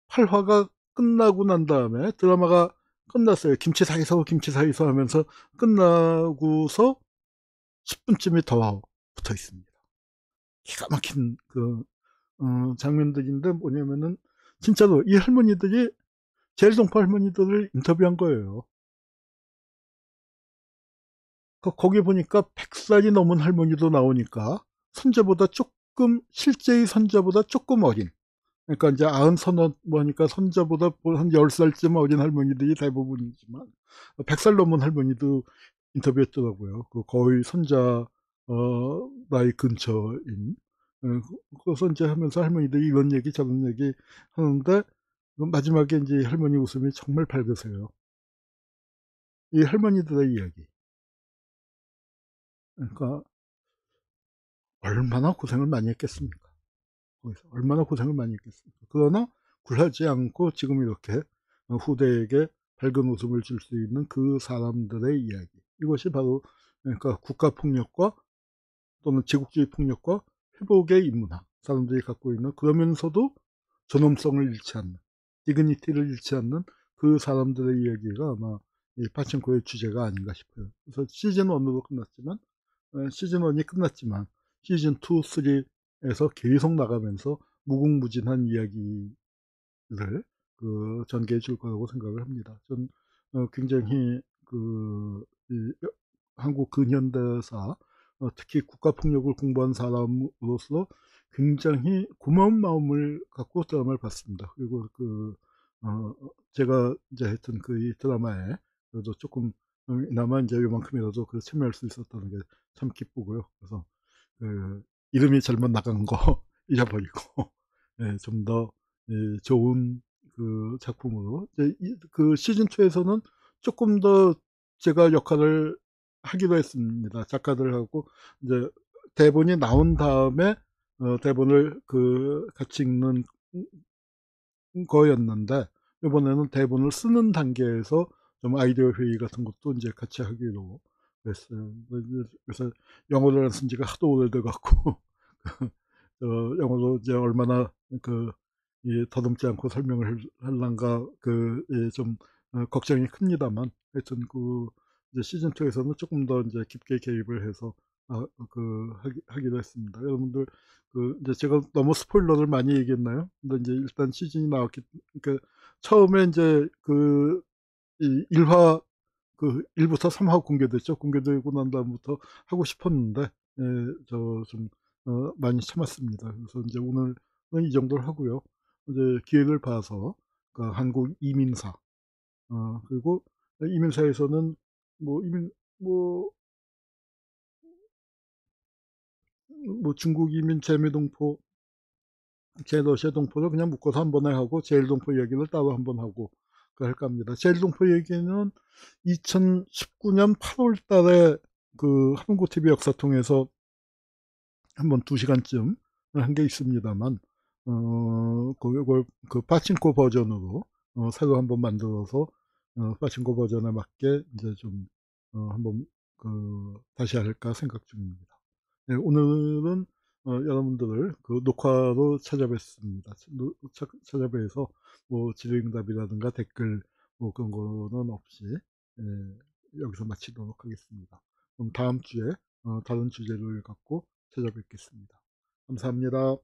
8화가 끝나고 난 다음에 드라마가 끝났어요. 김치 사이서 하면서 끝나고서 10분쯤이 더 붙어 있습니다. 기가 막힌 장면들인데, 뭐냐면은 진짜로 이 할머니들이 제일동포 할머니들을 인터뷰한 거예요. 거기 보니까 100살이 넘은 할머니도 나오니까 실제의 선자보다 조금 어린, 그러니까 이제 90서너 뭐니까 선자보다 한 10살쯤 어린 할머니들이 대부분이지만 100살 넘은 할머니도 인터뷰했더라고요. 거의 선자 나이 근처인. 그래서 이제 하면서 할머니들이 이런 얘기 저런 얘기 하는데, 마지막에 이제 할머니 웃음이 정말 밝으세요. 이 할머니들의 이야기. 그러니까 얼마나 고생을 많이 했겠습니까? 거기서 얼마나 고생을 많이 했겠습니까? 그러나 굴하지 않고 지금 이렇게 후대에게 밝은 웃음을 줄 수 있는 그 사람들의 이야기. 이것이 바로 그러니까 국가폭력과 또는 제국주의 폭력과 회복의 인문학, 사람들이 갖고 있는, 그러면서도 존엄성을 잃지 않는, 디그니티를 잃지 않는 그 사람들의 이야기가 아마 이 파친코의 주제가 아닌가 싶어요. 그래서 시즌 1으로 끝났지만, 시즌 1이 끝났지만 시즌 2, 3에서 계속 나가면서 무궁무진한 이야기를 전개해 줄 거라고 생각을 합니다. 전 굉장히 한국 근현대사, 특히 국가폭력을 공부한 사람으로서 굉장히 고마운 마음을 갖고 드라마를 봤습니다. 그리고 제가 이제 하여튼 이 드라마에 그래도 조금, 이나마 이제 요만큼이라도 참여할 수 있었다는 게 참 기쁘고요. 그래서 이름이 잘못 나간 거 잊어버리고 좀 더 좋은 그 작품으로 이제 그 시즌 2에서는 조금 더 제가 역할을 하기로 했습니다. 작가들하고 이제 대본이 나온 다음에 대본을 같이 읽는 거였는데, 이번에는 대본을 쓰는 단계에서 좀 아이디어 회의 같은 것도 이제 같이 하기로 했어요. 그래서 영어를 안 쓴 지가 하도 오래돼 갖고 영어로 이제 얼마나 더듬지 않고 설명을 할란가 좀 걱정이 큽니다만, 하여튼 이제 시즌 2에서는 조금 더 이제 깊게 개입을 해서 하기로 했습니다. 여러분들 이제 제가 너무 스포일러를 많이 얘기했나요? 근데 이제 일단 시즌이 나왔기, 그러니까 처음에 이제 이 1화 1부터 3화 공개됐죠. 공개되고 난 다음부터 하고 싶었는데 저 좀 많이 참았습니다. 그래서 이제 오늘은 이 정도를 하고요. 이제 기회를 봐서 한국 이민사, 그리고 이민사에서는 뭐 이민 뭐 중국 이민 재미동포, 제러시아 동포를 그냥 묶어서 한 번에 하고 제일동포 얘기를 따로 한 번 하고 할까 합니다. 제일동포 얘기는 2019년 8월 달에 한국 TV 역사통해서 한번 2시간쯤 한 게 있습니다만, 그걸 파친코 버전으로 새로 한번 만들어서 파친코 버전에 맞게 이제 좀 한번 다시 할까 생각 중입니다. 네, 오늘은 여러분들을 녹화로 찾아뵙습니다. 찾아뵈서 뭐 질의응답이라든가 댓글 뭐 그런 거는 없이 여기서 마치도록 하겠습니다. 그럼 다음 주에 다른 주제를 갖고 찾아뵙겠습니다. 감사합니다.